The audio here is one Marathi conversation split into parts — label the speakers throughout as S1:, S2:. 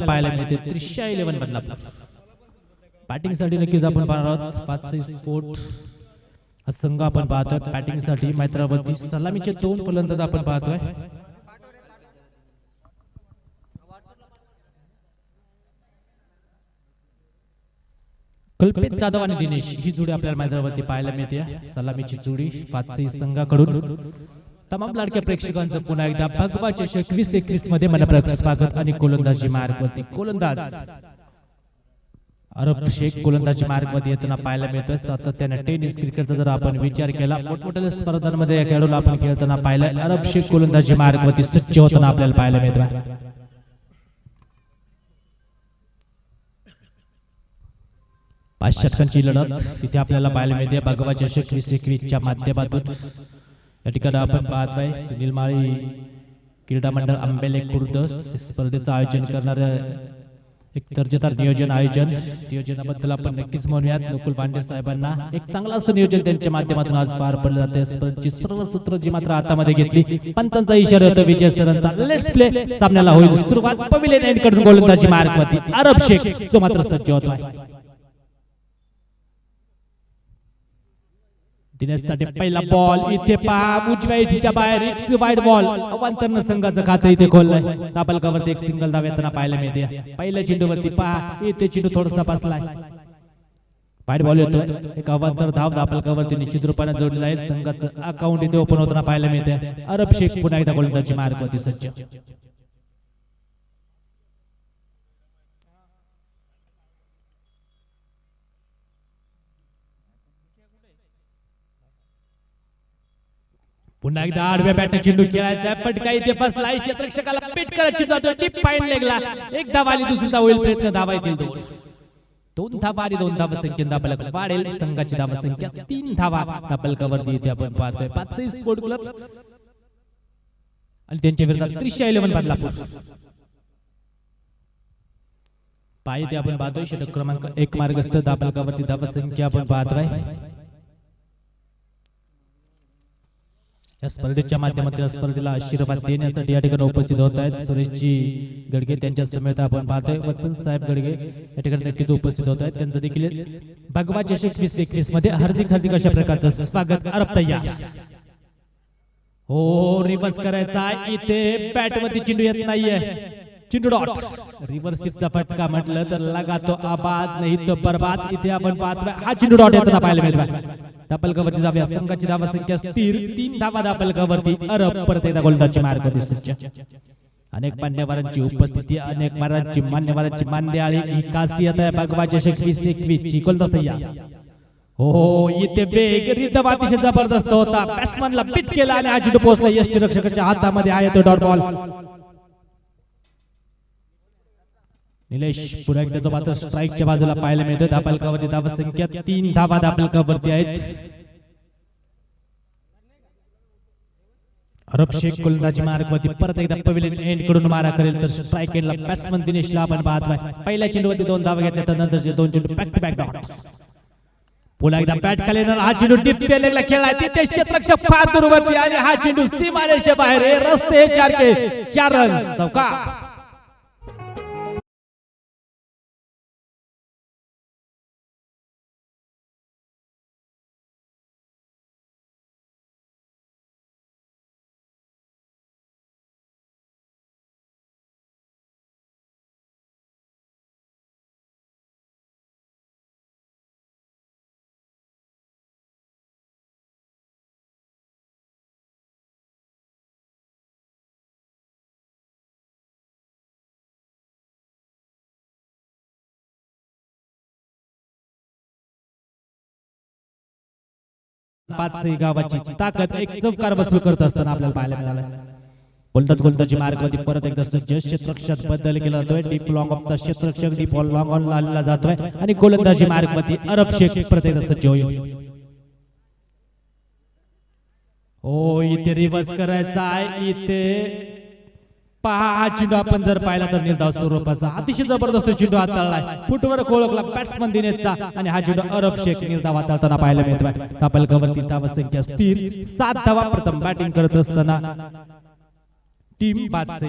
S1: पाहायला मिळते त्रिशा 11 बदलापूर. बॅटिंग साठी नक्कीच आपण पाहणार आहोत 5-6 स्पोर्ट हा संघ आपण पाहतोय. बॅटिंग साठी मैत्रावरती सलामीचे 2 फलंदाज आपण पाहतोय. कल्पित जाधव आणि दिनेश ही जोडी आपल्याला मैदानावरती पाहायला मिळते. सलामीची जोडी 5-6 संघाकडून. तमाम लाडक्या प्रेक्षकांचं पुन्हा एकदा भगवा चषक 2021 मध्ये मनपूर्वक स्वागत. आणि गोलंदाजी मार्गवरती गोलंदाज अरब शेख गोलंदाजी मार्गवरती येताना पाहायला मिळतोय. सातत्याने टेनिस क्रिकेटचा जर आपण विचार केला मोठमोठ्या स्पर्धांमध्ये या खेळाडूला आपण खेळताना पाहिलं. अरब शेख गोलंदाजी मार्गवरती सज्ज होताना आपल्याला पाहायला मिळतोय. 5 षटकांची लढत इथे आपल्याला पाहायला मिळते भगवा चषक 2021 च्या माध्यमातून. या ठिकाणी आपण पाहतोय सुनील माळी क्रीडा मंडळ आंबेले खुर्द स्पर्धेचं आयोजन करणारे एक दर्जेदार नियोजनाबद्दल आपण नक्कीच म्हणूयात. नकुल पांडे साहेबांना एक चांगलं असं नियोजन त्यांच्या माध्यमातून आज पार पडलं जाते. स्पर्धेची सर्व सूत्र जी मात्र हातामध्ये घेतली. पंचांचा इशारा होता विजय सरांचा. लेट्स प्ले सामन्याला होईल सुरुवात. पविलियन एंड कडून गोलंदाजी मार्गवरती अरब शेख जो मात्र सज्ज होतोय. दिनेशसाठी पहिला बॉल इथे पहा उजव्या इठीच्या बाहेर एक वाईड बॉल. अवांतर संघाचं खातं इथे खोललंय. दाबलकावरती एक सिंगल धाव येताना पाहायला मिळते. पहिल्या चेंडूवरती पहा इथे चेंडू थोडासा बसलाय. वाईड बॉल येतोय. एक अवांतर धाव दाबलकावरती निश्चित रूपाने जोडली जाईल. संघाचं अकाउंट इथे ओपन होताना पाहायला मिळते. अरब शेख पुन्हा एकदा गोलंदाजी मार्गवरती सज्ज. पुन्हा एकदा आडव्या बॅटने चेंडू खेळायचा. फटका इथे बसलाय. क्षेत्ररक्षकाला पिट करत चेंडू जातो. टीप पाईन लेगला. एक धाव आली. दुसरीचा होईल प्रयत्न. धावा येतील 2 धावा आणि 2 धावा संख्या दाबलक वाढेल. संघाची धावा संख्या 3 धावा दाबलकावरती इथे आपण पाहतोय. 5-6 स्पोर्ट क्लब आणि त्यांच्या विरोधात त्रिशा 11 बदलापूर. पाहिजे आपण पाहतोय षटक क्रमांक 1 मार्गस्थ दाबलकावरती धावा संख्या आपण पाहतोय. या स्पर्धेच्या माध्यमातून स्पर्धेला आशीर्वाद देण्यासाठी या ठिकाणी उपस्थित होत आहेत सुरेशजी गडगे. त्यांच्या समेत आपण पाहतोय वसंत साहेब गडगे या ठिकाणी नक्कीच उपस्थित होत आहेत. त्यांचं देखील भगवा चषक 2021 मध्ये हार्दिक अशा प्रकारचं स्वागत. अरब तयार हो. रिव्हर्स करायचा इथे बॅट वरती चेंडू येत नाहीये. चेंडू डॉट. रिव्हर्स सिक्सचा फटका म्हटलं तर लगा तो आबाद नाही तो बर्बाद. इथे आपण पाहतोय हा चेंडू डॉट येताना पाहायला मिळतोय. दाबलकावरती जाऊया. संघाची धावा संख्या स्थिर 3 धावा दाबलकावरती. अरब परत एकदा गोलंदाजी मार्गवरती सज्ज. अनेक मान्यवरांची उपस्थिती अनेक मान्यवरांची मांदियाळी ही खासियत आहे भगवा चषक 2021 ची. गोलंदाज तयार हो. इथे वेग रिदम अतिशय जबरदस्त होता. बॅट्समनला पिट केला आणि हा चेंडू पोहोचला यष्टिरक्षकाच्या हातामध्ये. आहे तो डॉट बॉल. निलेश पुन्हा एकदा मात्र स्ट्राईकच्या बाजूला पाहायला मिळतं. दाबलकावरती धावा संख्या 3 धावा दाबलकावरती आहेत. अरब शेख गोलंदाजी मार्गवरती परत एकदा पविलियन एंड कडून मारा करेल तर स्ट्राईक एंडला बॅट्समन दिनेशला आपण पाहतोय. पहिल्या चेंडूवरती 2 धावा घेतल्या तर नंतरचे 2 चेंडू बॅक टू बॅक डॉट. पुन्हा एकदा बॅट खाली हा चेंडू डीप स्पेलला खेळलाय. तिथे क्षेत्ररक्षक फार दूरवरती आणि हा चेंडू सीमारेषे बाहेर. रस्ते 4 रन चौका. पाच गावाची ताकद एक चौकार बसू करत असताना आपल्याला पाहायला मिळालं. गोलंदाजी मार्गवरती परत एकदा सज्ज. क्षेत्ररक्षक बदल केला जातोय. डीप लॉंग ऑफचा क्षेत्ररक्षक डीप लॉंग ऑन लावला जातोय आणि गोलंदाजी मार्गवरती अरब शेख परत एकदा सज्ज होईल. ओ इथे रिव्हर्स करायचा आहे. इथे पहा हा चेंडू आपण जर पाहिला तर निर्धाव स्वरूपाचा अतिशय जबरदस्त चेंडू हाताळलाय. फुटवर ओळखला बॅट्समन दिनेशचा आणि हा चेंडू अरब शेख निर्धाव हाताळताना पाहायला मिळतोय. दाबलकावरती धावा संख्या स्थिर 7 धावा. प्रथम बॅटिंग करत असताना टीम 5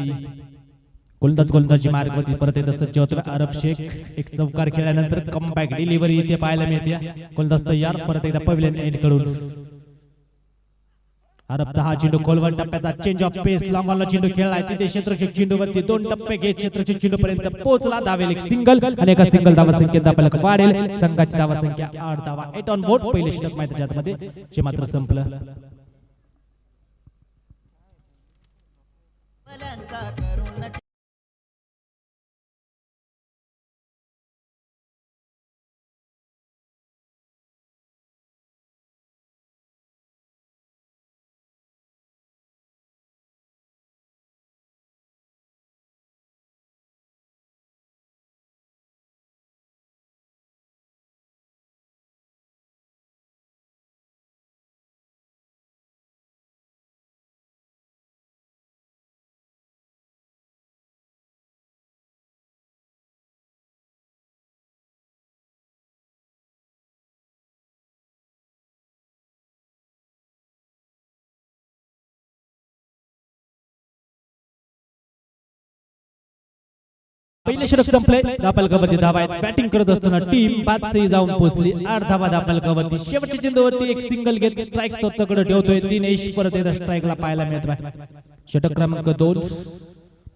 S1: गोलंदाजी मार्गवरती परत येत सज्ज होतो अरब शेख. एक चौकार खेळल्यानंतर कमबॅक डिलिव्हरी इथे पाहायला मिळते. गोलंदाज तयार परत एकदा पवेलियन एंड कडून. अरबचा हा चेंडू खोलवर टप्प्याचा चेंज ऑफ पेस लॉंग ऑनला चेंडू खेळलाय तिथे क्षेत्ररक्षक चेंडूवरती 2 टप्पे घेत क्षेत्ररक्षक चेंडू पर्यंत पोहोचला. धावेल एक सिंगल आणि एका सिंगल धावा संख्येत आपल्याला वाढेल. संघाची धावा संख्या 8 धावा. 8 ऑन बोर्ड. पहिले षटक मैदानाच्या आतमध्ये जे मात्र संपलं. पहिले षटक संपले. धापलकावरती धावा आहेत. बॅटिंग करत असताना टीम 5 सही जाऊन पोहोचली. 8 धावा धापलकावरती. शेवटच्या चेंडूवरती एक सिंगल घेत स्ट्राइक स्वतःकडे ठेवतोय. दिनेश परत एकदा स्ट्राइकला पाहायला मिळत आहे. षटक क्रमांक 2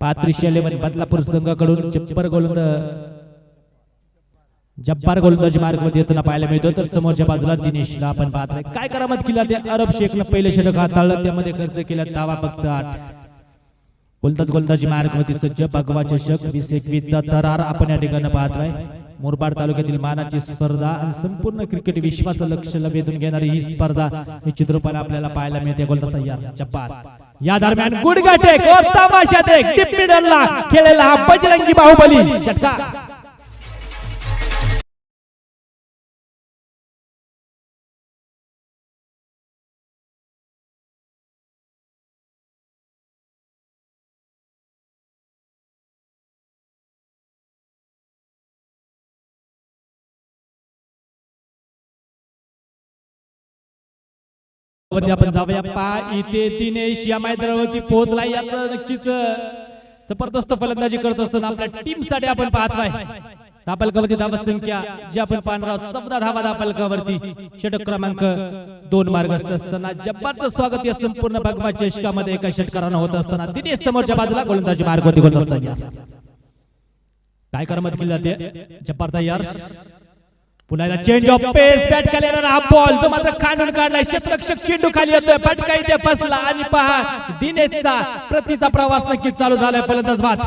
S1: पात्रिशेलेवन बदलापूर संघाकडून जब्बार गोलंदाजी मार्गवरती येताना पाहायला मिळतो. तर समोरच्या बाजूला दिनेशला आपण पाहतोय. काय करामत केला ते अरब शेखनं पहिले षटक हाताळलं. त्यामध्ये खर्च केला धावा फक्त 8. गोलंदाजी मार्गवरती सज्ज. भगवा चषक 2021 चा थरार आपण या ठिकाणी पाहतोय. मुरबाड तालुक्यातील मानाची स्पर्धा आणि संपूर्ण क्रिकेट विश्वाचं लक्ष वेधून घेणारी ही स्पर्धा निश्चित रूपाने आपल्याला पाहायला मिळते. गोलंदाज तयार जब्बार. या दरम्यान गुडघा टेक और तमाशा टेक डीप मिडलला खेळलेला हा बजरंगी बाहुबली षटकार. आपण जाऊया. इथे दिनेश या मैदानावरती पोहोचला. याचं नक्कीच जबरदस्त फलंदाजी करत असताना आपल्या टीम साठी आपण पाहतोय. धापलकावरती धावा संख्या जी आपण पाहणार आहोत 14 धावा धापलकावरती. षटक क्रमांक 2 मार्गस्थ असताना जब्बारचं स्वागत या संपूर्ण भगवा चषकामध्ये एका षटकारानं होत असताना दिनेश समोरच्या बाजूला गोलंदाजी मार्गवरती गोलंदाज तयार. काय करमत केली जाते. जब्बार तयार. पुन्हा चेंज ऑफ पेस. बॅट खाली येणारा हा बॉल जो मात्र काढून काढलाय. क्षेत्ररक्षक चेंडू खाली येतोय. फटका इथे फसला आणि पहा दिनेशचा प्रतीचा प्रवास नक्कीच चालू झालाय. फलंदाज बाद.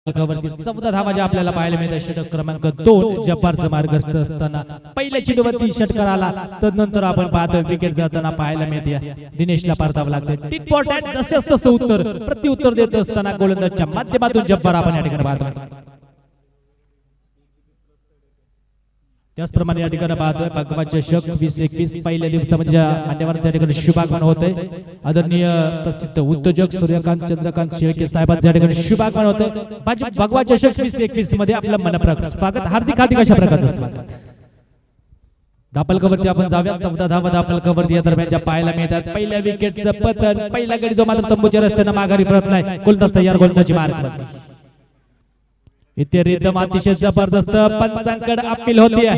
S1: वरती 14 धावा ज्या आपल्याला पाहायला मिळतात. षटक क्रमांक 2 जब्बारचं मार्गस्थ असताना पहिल्या चेंडूवरती षटकार आला. तदनंतर आपण पाहतोय विकेट जाताना पाहायला मिळते. दिनेशला परतावं लागतं. टिक फॉर टॅट जसे तसं उत्तर प्रत्युत्तर देत असताना गोलंदाजच्या माध्यमातून जब्बार आपण या ठिकाणी पाहतोय. त्याचप्रमाणे या ठिकाणी पाहतोय भगवा चषक 2021 पहिल्या दिवसामध्ये मान्यवरांच्या ठिकाणी शुभागमन होतंय. आदरणीय प्रसिद्ध उद्योजक सूर्यकांत चंद्रकांत शेळके साहेबांच्या ठिकाणी शुभागमन होतंय. भगवा चषक 2021 मध्ये आपलं मनपूर्वक स्वागत. हार्दिक हार्दिक अशा प्रकारचं स्वागत. धापलकावरती आपण जाऊया. 14 धावा धापलकावरती या दरम्यानच्या पाहायला मिळतात. पहिल्या विकेटचं पतन. पहिला गडी जो मात्र तंबूच्या रस्त्यानं माघारी परतलाय. गोलंदाज तयार. गोलंदाजी मार्गवरती इथे रिदम अतिशय जबरदस्त. पंचांकडे अपील होतीये.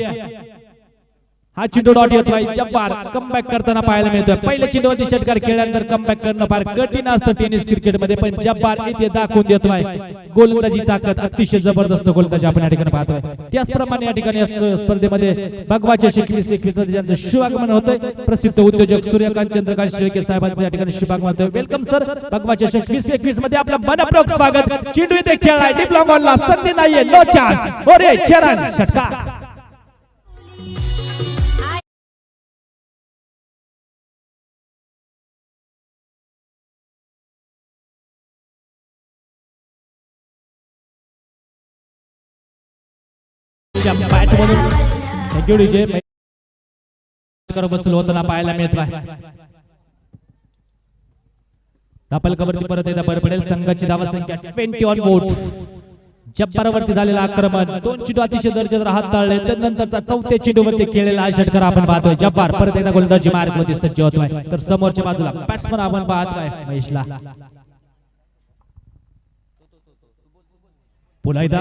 S1: हा चेंडू डॉट येतोय. जब्बार कमबॅक करताना पाहायला मिळतोय. पहिले चेंडूवरती षटकार खेळल्यानंतर कमबॅक करणं फार कठीण असतं टेनिस क्रिकेटमध्ये, पण जब्बार इथे दाखवून देतोय गोलंदाजी ताकद. अतिशय जबरदस्त गोलंदाजी आपण या ठिकाणी पाहतोय. त्याचप्रमाणे या ठिकाणी स्पर्धेमध्ये भगवा चषक 2021 ज्यांचं शुभागमन होतंय प्रसिद्ध उद्योजक सूर्यकांत चंद्रकांत शेळके साहेबांचं या ठिकाणी शुभागमन होतंय. Welcome sir. भगवा चषक 2021 मध्ये आपलं मनपूर्वक स्वागत. चेंडू इथे खेळलाय डीप लॉंग ऑनला, संधी नाहीये, नो चान्स. ओरे चरण षटकार. बॅट मधून विजय बसलो होताना पाहायला मिळतोय. धापल कवरती परत एकदा भर पडेल. संघाची धावा संख्या 21 बोर्ड. जब्बारवरती झालेला आक्रमण, 2 चेंडू अतिशय दर्जेदार हाताळले. त्यानंतरचा चौथ्या चेंडूवरती खेळलेला हा षटकार आपण पाहतोय. जब्बार परत एकदा गोलंदाजी मार्गमध्ये सज्ज होतोय. तर समोरच्या बाजूला बॅट्समन आपण पाहतोय महेशला. पुन्हा एकदा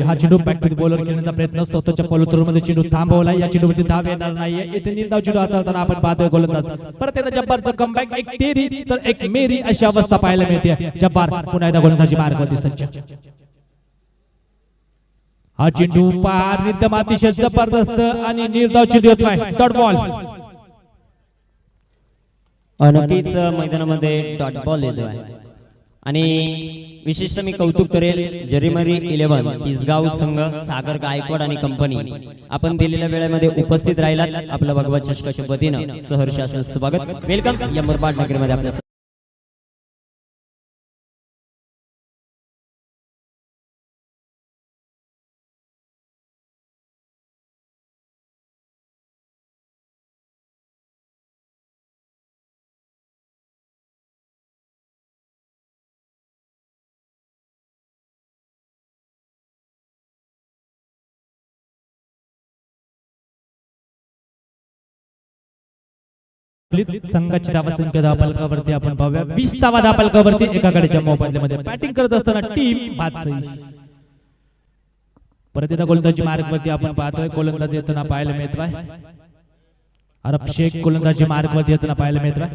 S1: हा चेंडू बॅक टू बॉलर खेळण्याचा प्रयत्न स्वतःच्या फॉलोथ्रूमध्ये चेंडू थांबवला. या चेंडूवरती धाव येणार नाहीये. इथे निर्धाव चेंडू हाताळताना आपण पाहतोय गोलंदाज. परत एकदा जब्बारचं कमबॅक. एक तेरी तर एक मेरी अशी अवस्था पाहायला मिळते. जब्बार पुन्हा एकदा गोलंदाजी मार्गावरती सज्ज. हा चेंडू पार रिदम अतिशय जबरदस्त आणि निर्धाव चेंडू येतोय. Dot ball.
S2: नक्कीच मैदानामध्ये डॉट बॉल येतोय आणि विशेषतः मी कौतुक करेल जरीमरी 11 तिसगाव संघ सागर गायकवाड आणि कंपनी. आपण दिलेल्या वेळेमध्ये उपस्थित राहिलात. आपलं भगवा चषकाच्या वतीनं सहर्ष असं स्वागत. वेलकम या मुरबाड नगरीमध्ये आपल्या.
S1: संघाची धावा संख्या धापलकावरती आपण पाहूया. 20 धावा धापलकावरती एका गड्याच्या मोबदल्यामध्ये. बॅटिंग करत असताना टीम बादशाही. परत एकदा गोलंदाजी मार्गवरती आपण पाहतोय. गोलंदाजी येताना पाहायला मिळतोय. अरब शेख गोलंदाजी मार्गवरती येताना पाहायला मिळतोय.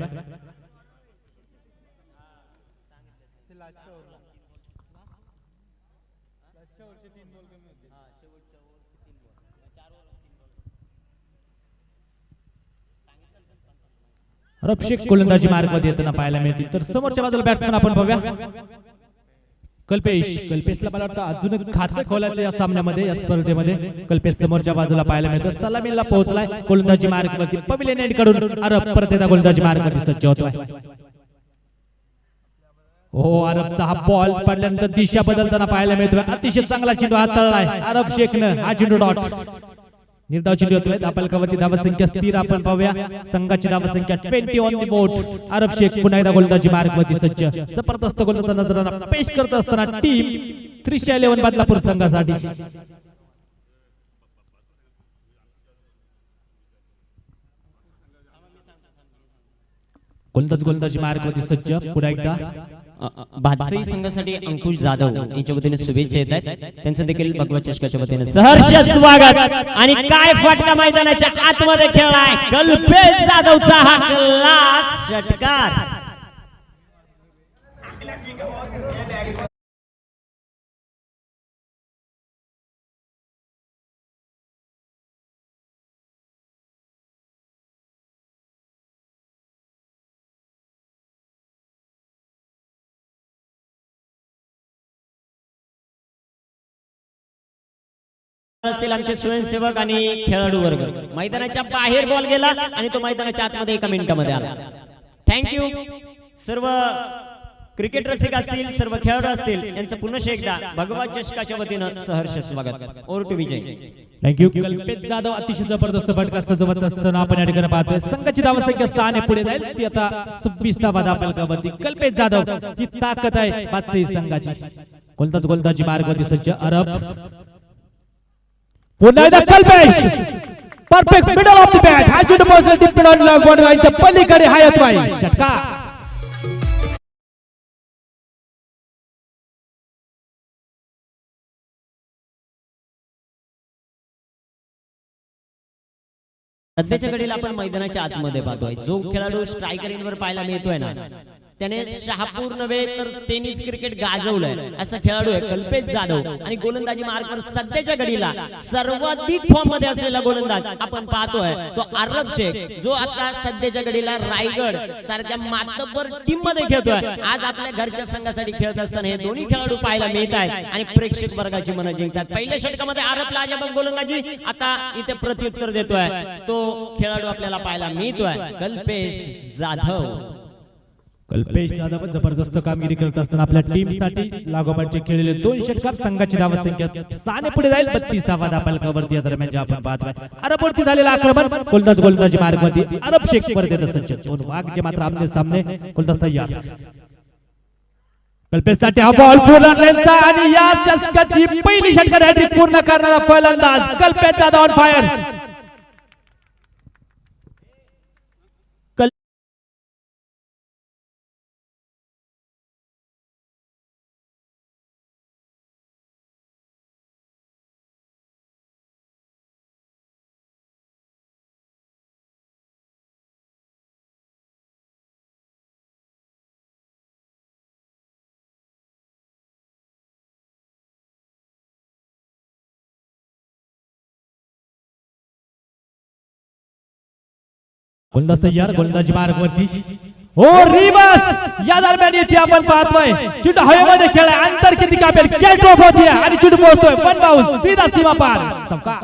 S1: अरब शेख गोलंदाजी मार्गमध्ये येताना पाहायला मिळतील. तर समोरच्या बाजूला बॅट्समन आपण पाहूया. कल्पेशला मला वाटतं अजून खातं खोलायचं या सामन्यामध्ये, या स्पर्धेमध्ये. कल्पेश समोरच्या बाजूला पाहायला मिळतो. सलामीला पोहोचलाय गोलंदाजी मार्गवरती. पविलियन एंड कडून अरब परत एकदा गोलंदाजी मार्गवरती सज्ज होतोय. हो, अरबचा हा बॉल पडल्यानंतर दिशा बदलताना पाहायला मिळतोय. अतिशय चांगला चेंडू हाताळलाय अरब शेखनं. हा चेंडू डॉट. निर्धाव चेंडू येतोय. धापलकावरती धावा संख्या स्थिर आपण पाहूया. संघाची धावा संख्या 20 ऑन द बोर्ड. अरब शेख पुन्हा एकदा गोलंदाजी मार्गवरती सज्ज. जबरदस्त गोलंदाज नजरांना पेश करत असताना टीम 311 बदलापूर संघासाठी. गोलंदाजी मार्गवरती सज्ज. पुन्हा एकदा
S2: बादशाही संघासाठी अंकुश जाधव यांच्या वतीने शुभेच्छा येत आहेत. त्यांचं देखील भगवा चषकाच्या वतीने सहर्ष स्वागत. आणि काय फटका मैदानाच्या आतमध्ये खेळलाय कल्पेश जाधवचा हा क्लास षटकार. असतील आमचे स्वयंसेवक आणि खेळाडू वर्ग. मैदानाच्या बाहेर बॉल गेला आणि तो मैदानाच्या आतमध्ये 1 मिनिटामध्ये आला. थँक्यू. सर्व क्रिकेट रसिक असतील, सर्व खेळाडू असतील, यांचं पुन्हा एकदा भगवा चषकाच्या वतीनं सहर्ष स्वागत. Over to Vijay.
S1: Thank you. Kalpesh Jadhav अतिशय जबरदस्त फटका सजवत असताना आपण या ठिकाणी पाहतोय. संघाची धावा संख्या 6 ने पुढे जाईल. ती आता 26 धावा धापलकावरती. कल्पेश जाधव ही ताकद आहे बादशाही संघाची. गोलंदाजी मार्गवरती सज्ज. अरब पुन्हा एकदा Kalpesh. Perfect middle of the bat. हा चेंडू पोहोचला टिप्पण ऑन पलीकडे हा येतोय षटकार.
S2: सध्याच्या घडीला आपण मैदानाच्या आतमध्ये पाहतोय जो खेळाडू स्ट्रायकर एंडवर पाहायला मिळतोय ना त्याने शहापूर नव्हे तर टेनिस क्रिकेट गाजवलंय असा खेळाडू आहे कल्पेश जाधव आणि गोलंदाजी मार्कवर सध्याच्या घडीला सर्वाधिक फॉर्म मध्ये असलेला गोलंदाज आपण पाहतोय तो आरब शेख जो आता सध्याच्या घडीला रायगड सारख्या मातब्बर टीम मध्ये खेळतोय आज आपल्या घरच्या संघासाठी खेळत असताना हे दोन्ही खेळाडू पाहायला मिळत आहेत आणि प्रेक्षक वर्गाची मनं जिंकतात पहिल्या षटकामध्ये आरबला अजब गोलंदाजी आता इथे प्रत्युत्तर देतोय तो खेळाडू आपल्याला पाहायला मिळतोय कल्पेश जाधव
S1: कल्पेश जाधव जबरदस्त कामगिरी करत असताना आपल्या टीम साठी लागोपाठचे खेळलेले 2 षटकार संघाची धावा संख्या 6 ने पुढे जाईल 32 धावा दापलकावरती या दरम्यान जे आपण पाहतोय अरबवरती झालेला आक्रमण गोलंदाजी मार्गवरती अरब शेख परत येत सज्ज दोन वाघचे मात्र आमने सामने गोलंदाज तयार कल्पेश साठी हा बॉल फुलरलेचा आणि या चषकाची पहिली षटकार हॅट्रिक पूर्ण करणारा फलंदाज कल्पेश जाधव ऑन फायर गोलंदाज तयार गोलंदाजी मार्गवरती हो रिवर्स या दरम्यान येथे आपण पाहतोय चेंडू हवेमध्ये खेळलाय अंतर किती कापेल कॅच ड्रॉप होती आणि चेंडू पोहोचतोय वन बाउंस सीधा सीमा पार चौका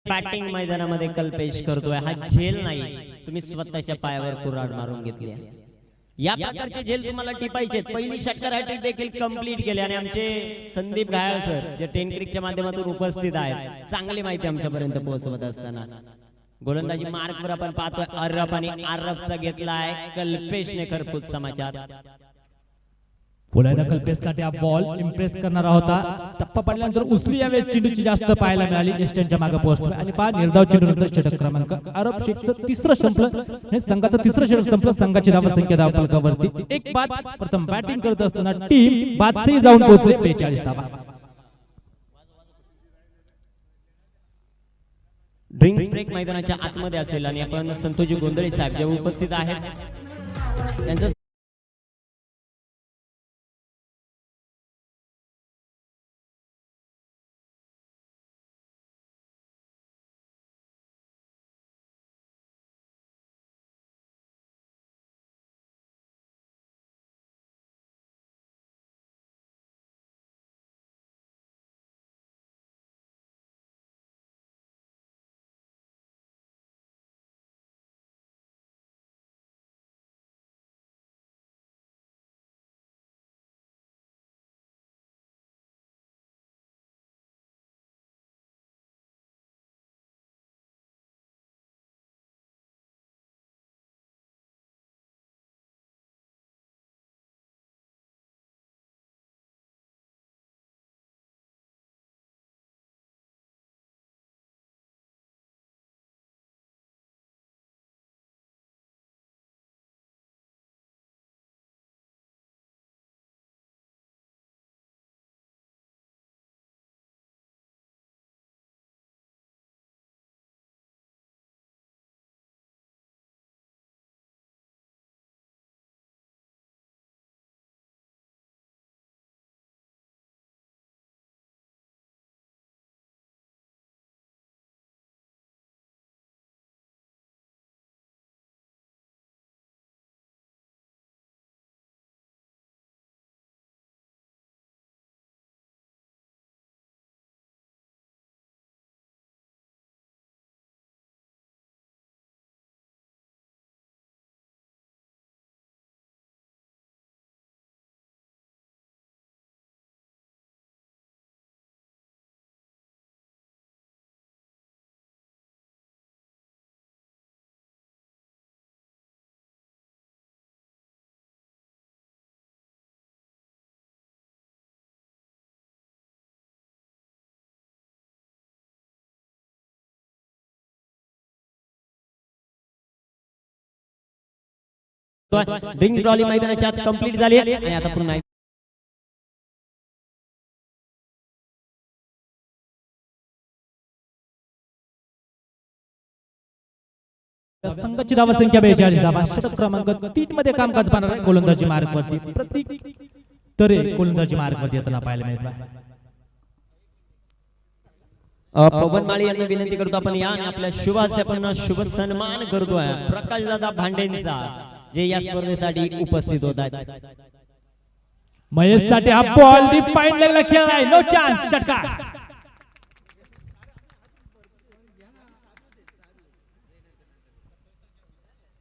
S2: बॅटिंग मैदानामध्ये कल्पेश करतोय हा झेल नाही तुम्ही स्वतःच्या पायावर कुऱ्हाड मारून घेतली या प्रकारचे झेल तुम्हाला टिपायचे पहिली षटकार हॅट्रिक देखील कंप्लीट केले आणि आमचे संदीप घायल सर जे टेन क्रिकच्या माध्यमातून उपस्थित आहेत चांगली माहिती आमच्यापर्यंत पोहोचवत असताना गोलंदाजी मार्कवर आपण पाहतोय अरब आणि आरबचा घेतलाय कल्पेशने खरपूस समाचार
S1: पुन्हा कल्पेश साठी हा बॉल इम्प्रेस करणारा होता टप्पा पडल्यानंतर उचली यावेळेस चेंडूची जास्त पाहायला मिळाली एस्टनच्या मागे पोहोचतोय आणि पहा निर्धाव चेंडूनंतर षटक क्रमांक अरब शेखचं तिसरं संपलं हे संघाचं तिसरं षटक संपलं संघाची धावा संख्या धावफलकावरती एक बाद प्रथम बॅटिंग करत असताना टीम बादशी जाऊन पोहोचली 42 धावा
S2: ड्रिंक्स ब्रेक मैदानाच्या आतमध्ये असेल आणि आपण संतोजी गोंधळे साहेब जे उपस्थित आहेत त्यांचं ड्रिंक्स ट्रॉली मैदानाच्या आत कंप्लीट झाली आहे आणि आता पुन्हा
S1: संघाची धावा संख्या 42 धावा. षटक क्रमांक 3 मध्ये कामकाज पाहणार आहे. गोलंदाजी मार्ग वरती प्रतीक तरे गोलंदाजी मार्ग वरती येताना पाहायला मिळत.
S2: पवन माळी यांना विनंती करतो आपण या आणि आपल्या शुभ हस्ते आपण शुभ सन्मान करतोय प्रकाश दादा भांडेंचा जे या स्पर्धेसाठी उपस्थित होत आहेत.
S1: महेश साठी हा बॉल डीप फाईन लेगला खेळलाय. No chance. षटकार.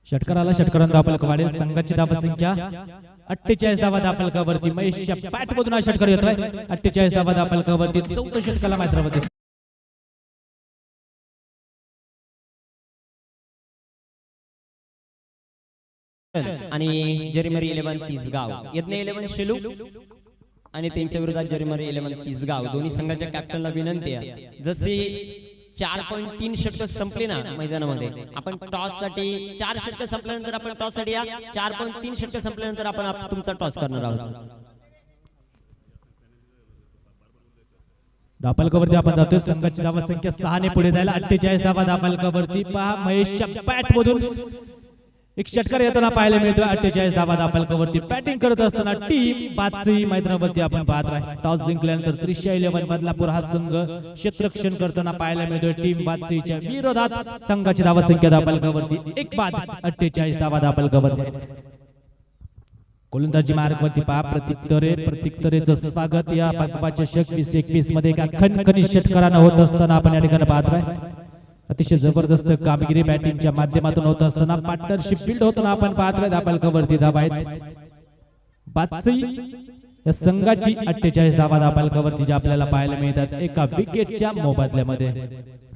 S1: षटकाराला षटकारांना दापलक वाढेल. संघाची धावा संख्या 48 धावा दापलकावरती. महेशच्या बॅट मधून हा षटकार येतोय. 48 धावा दापलकावरती. 14 षटकाला मात्र
S2: आणि जरीमरी 11 तिसगाव यज्ञ 11 शेलू आणि त्यांच्या विरोधात जरीमरी 11 तिसगाव दोन्ही संघाच्या कॅप्टनला विनंती आहे. जसे 4.3 षटक संपले ना मैदानामध्ये आपण टॉस साठी 4 षटक संपल्यानंतर आपण टॉस साठी या 4.3 षटक संपल्यानंतर आपण तुमचा टॉस करणार आहोत.
S1: दापलकावरती आपण जातोय. संघाची धावा संख्या 6 ने पुढे जायला. 48 धावा दापलकावरती. पहा महेशच्या बॅट मधून एक षटकार येताना पाहायला मिळतोय. 48 धावा दापलकावरती बॅटिंग करत असताना टीम बादशाही मैदानावरती आपण पाहतोय. टॉस जिंकल्यानंतर त्रिशा 11 बदलापूर हा संघ क्षेत्ररक्षण करताना पाहायला मिळतोय. टीम बादशाहीच्या विरोधात संघाची धावा संख्या दापलकावरती 1 बाद. 48 धावा दापलकावरती. गोलंदाजी मार्गवरती पहा प्रतीक तरेचं स्वागत या पाकपाच्या चषक 2021 मध्ये एका खणखणीत षटकारानं होत असताना आपण या ठिकाणी पाहतोय. अतिशय जबरदस्त कामगिरी बॅटिंगच्या माध्यमातून होत असताना पार्टनरशिप बिल्ड होताना आपण पाहतोय. दापलकावरती धावा आहेत. बादशाही या संघाची 48 धावा दापलकावरती जे आपल्याला पाहायला मिळतात एका विकेटच्या मोबदल्यामध्ये.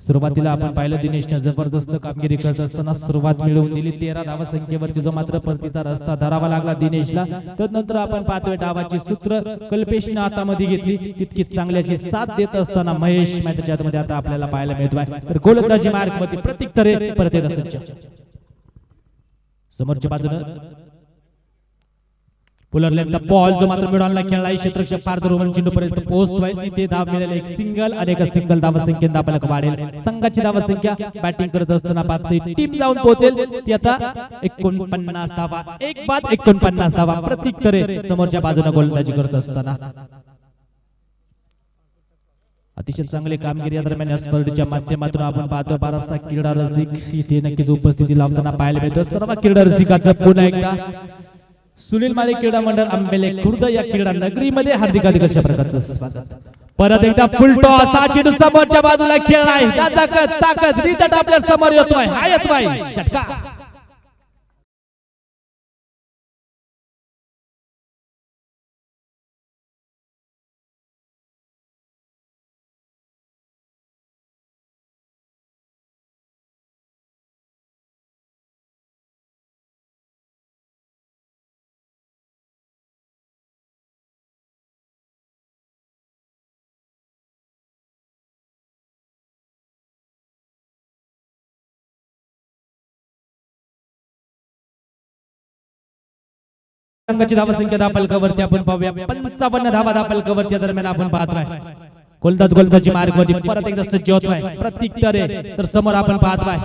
S1: सुरुवातीला आपण पाहिलं दिनेशने जबरदस्त कामगिरी करत असताना सुरुवात मिळवून दिली. 13 धावा संख्येवरती जो मात्र परतीचा रस्ता धरावा लागला दिनेशला. त्यानंतर आपण पाहतोय डावाची सूत्र कल्पेशने हातामध्ये घेतली. तितकीच चांगल्याची साथ देत असताना महेश मैदानाच्या आतमध्ये आता आपल्याला पाहायला मिळतोय. तर गोलंदाजी मार्गमध्ये प्रतीक तरे परत येत सज्ज. समोरच्या बाजूने पुलरलेनचा बॉल जो मात्र मिडॉनला खेळलाय. क्षेत्ररक्षक पार धरून चेंडू पर्यंत पोहोचतोय. तिथे धाव मिळालेला एक सिंगल आणि एक सिंगल धावा संख्येत आपल्याला वाढेल. संघाची धावा संख्या बॅटिंग करत असताना बादशाही टीम जाऊन पोहोचेल. ती आता 49 धावा. 1 बाद 49 धावा. प्रतीक तरे समोरच्या बाजूने गोलंदाजी करत असताना अतिशय चांगली कामगिरी या दरम्यान या स्पर्धेच्या माध्यमातून आपण पाहतो. बराचसा क्रीडा रसिक इथे नक्कीच उपस्थिती लावताना पाहायला मिळतो. सर्व क्रीडा रसिकांचं पुन्हा एकदा सुनील माळी क्रीडा मंडळ आंबेले खुर्द या क्रीडा नगरीमध्ये हार्दिक अशा प्रकारचं स्वागत. परत एकदा फुल टॉस. हा चेंडू समोरच्या बाजूला खेळलाय. ताकद रिझल्ट आपल्या समोर येतोय. हा येतोय षटकार. संघाची धावा संख्या दापलकावरती आपण पाहूया. 55 धावा दापलकावरती दरम्यान आपण पाहतोय. गोलंदाजी मार्गवरती परत एकदा सज्ज होतोय प्रतीक तरे. तर समोर आपण पाहतोय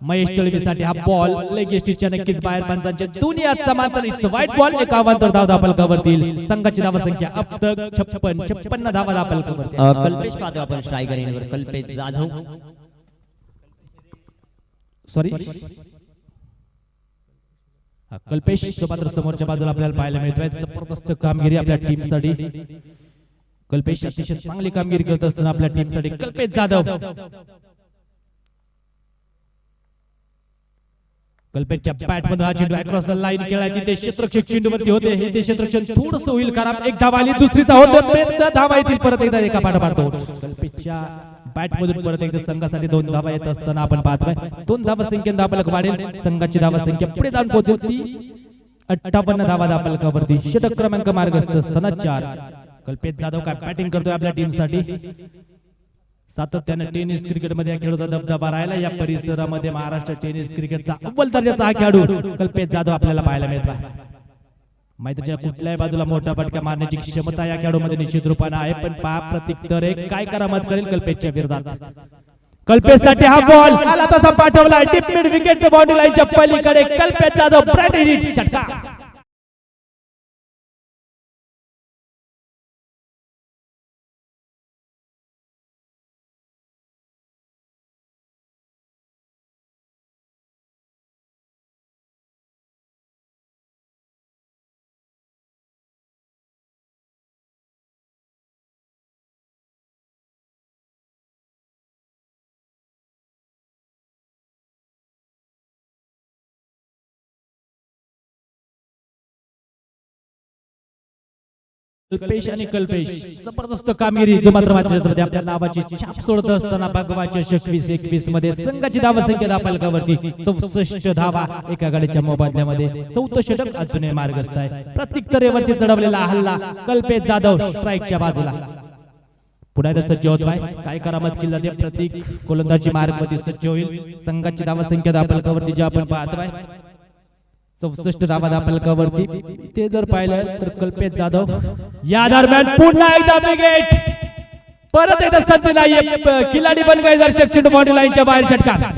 S1: महेश तळवीसाठी हा बॉल लेग एस्टीच्या नक्कीच बाहेर पंचांच्या दोन्ही हात समांतर. It's white ball. 51 धावा दापलकावरती. संघाची धावा संख्या अब तक 56 धावा दापलकावरती.
S2: कल्पेश पाहतो आपण स्ट्रायकर एंडवर. कल्पेश जाधव
S1: सॉरी कल्पेश जो मात्र समोरच्या बाजूला आपल्याला पाहायला मिळतोय. जबरदस्त कामगिरी आपल्या टीमसाठी. कल्पेश अतिशय चांगली कामगिरी करत असताना आपल्या टीमसाठी कल्पेश जाधव. कल्पेशच्या बॅट मध्ये हा चेंडू अक्रॉस द लाईन खेळाय. तिथे क्षेत्ररक्षक चेंडूवरती होते. हे ते क्षेत्ररक्षण थोडंसं होईल खराब. एक धावा आली. दुसरीचा होतो प्रयत्न. धावा येतील परत एकदा एका पाठोपाठ. कल्पेशच्या बॅट मधून परत एकदा संघासाठी 2 धावा येत असताना आपण पाहतोय. 2 धावा संख्येत दापलक वाढेल. संघाची धावा संख्या पुढे जाऊन पोहोचेल. ती 58 धावा दापलकावरती. षटक क्रमांक मार्गस्थ असताना 4. कल्पेश जाधव काय बॅटिंग करतोय आपल्या टीमसाठी. सातत्याने टेनिस क्रिकेटमध्ये या खेळाचा दबदबा राहिला. या परिसरामध्ये महाराष्ट्र टेनिस क्रिकेटचा अव्वल दर्जाचा हा खेळाडू कल्पेश जाधव आपल्याला पाहायला मिळतो. मैदानाच्या कुठल्याही बाजूला मोठा फटका मारण्याची क्षमता या खेळाडूमध्ये निश्चित रूपाने आहे. पण पहा प्रत्युत्तर काय करामत करेल कल्पेशच्या विरोधात. कल्पेशसाठी हा बॉल आला तसा पाठवला डीप मिड विकेट बाउंड्री लाईनच्या पलीकडे. कल्पेश जाधव ब्राईट हिट षटकार. कल्पेश आणि कल्पेश जबरदस्त कामगिरी जो मात्र माझ्यामध्ये आपल्या नावाची छाप सोडत असताना भगवाच्या 21-21 मध्ये संघाची धावसंख्या दाखलकावरती 64 धावा एका गाडीच्या मोबदल्यामध्ये. चौथं षटक अजूनही मार्गस्थ आहे. प्रत्युत्तरेवरती चढवलेला हल्ला कल्पेश जाधव स्ट्राईकच्या बाजूला. पुन्हा सज्ज होत आहे. काय करामत केली जाते प्रत्येक गोलंदाजी मार्गमध्ये सज्ज होईल. संघाची धावसंख्या दाखलकावरती जे आपण पाहतोय 64 धावा दाखलकावरती. ते जर पाहिलं तर कल्पेश जाधव या दरम्यान पुन्हा एकदा विकेट. परत एकदा संधी नाहीये. खिलाडी बन गए दर्शक. चेंडू बाउंड्री लाईनच्या बाहेर षटकार.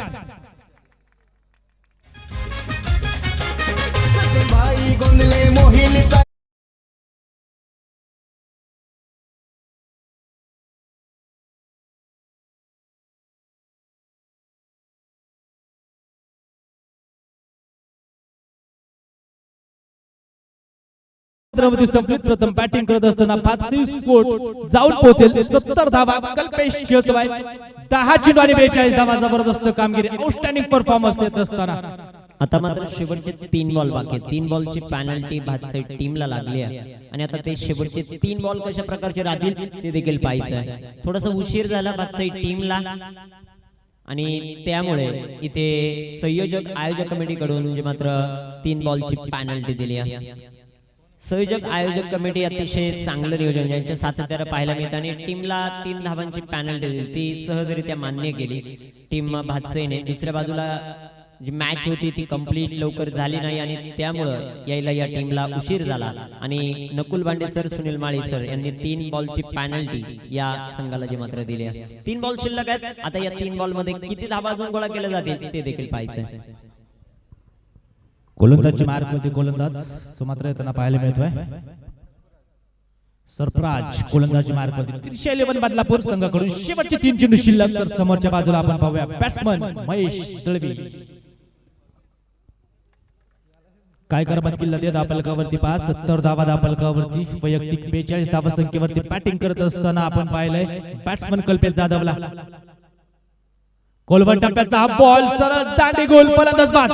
S1: प्रथम बॅटिंग करत असताना 5 स्कोर जाऊन पोहोचेल 70 धावा. कल्पेश खेळतोय 10 चेंडू आणि 42 धावा. जबरदस्त कामगिरी आउटस्टँडिंग परफॉर्मन्स देत असताना
S2: आता मात्र शेवटचे 3 बॉल बाकी. 3 बॉलची पॅनल्टी भातसाईड टीमला लागली आहे आणि आता ते शेवटचे 3 बॉल कशा प्रकारचे राहतील ते देखील पाहायचं आहे. थोडासा उशीर झाला भातसाईड टीमला आणि त्यामुळे इथे संयोजक आयोजक कमिटीकडून जे मात्र 3 बॉलची पॅनल्टी दिली आहे. संयोजक आयोजक कमिटी अतिशय चांगलं नियोजन ज्यांच्या सातत्याने पाहायला मिळतं आणि टीमला 3 धावांची पॅनल्टी दिली ती सहजरित्या मान्य केली टीम भातसेने. दुसऱ्या बाजूला जी मॅच होती ती कंप्लीट लवकर झाली नाही आणि त्यामुळं यायला या टीमला उशीर झाला आणि नकुल बांडे सर सुनील माळी सर यांनी 3 बॉलची पॅनल्टी या संघाला जे मात्र दिली आहे. 3 बॉल शिल्लक आहेत. आता या 3 बॉल मध्ये किती धावा अजून गोळा केल्या जातील ते देखील पाहायचं आहे.
S1: गोलंदाजी मार्गमध्ये गोलंदाज जो मात्र त्यांना पाहायला मिळतोय सरफराज. गोलंदाजी मार्गमध्ये 311 बदलापूर संघाकडून शेवटचे 3 चेंडू शिल्लक. तर समोरच्या बाजूला आपण पाहूया बॅट्समन महेश दळवी. काय करमत किल्ला देत दापलकावरती 70 धावा दापलकावरती. वैयक्तिक 42 धावा संख्येवरती बॅटिंग करत असताना आपण पाहिलंय बॅट्समन कल्पेश जाधवला. गोलवर टप्प्याचा हा बॉल सरळ दांडी गोल. फलंदाज बाद.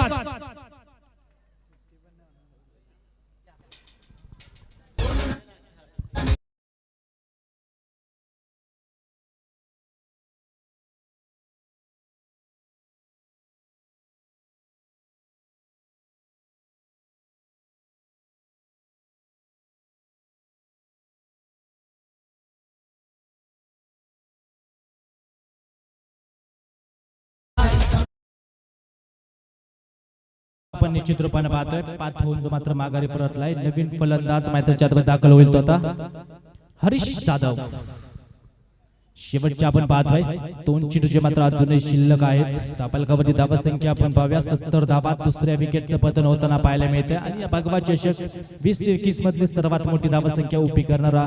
S1: आपण निश्चित रूपाने पाहतोय 5 होऊन जो मात्र माघारी परतलाय. नवीन फलंदाज मैदानात दाखल होईल तो आता हरीश जाधव. शेवटच्या आपण पाहतोय 2 चेंडू जे मात्र अजूनही शिल्लक आहेत. दापलकावरती धावा संख्या आपण पाहूया 70 धावा. दुसऱ्या विकेटचं पतन होताना पाहायला मिळते आणि भगवा चषक 20-21 मधली सर्वात मोठी धावा संख्या उभी करणारा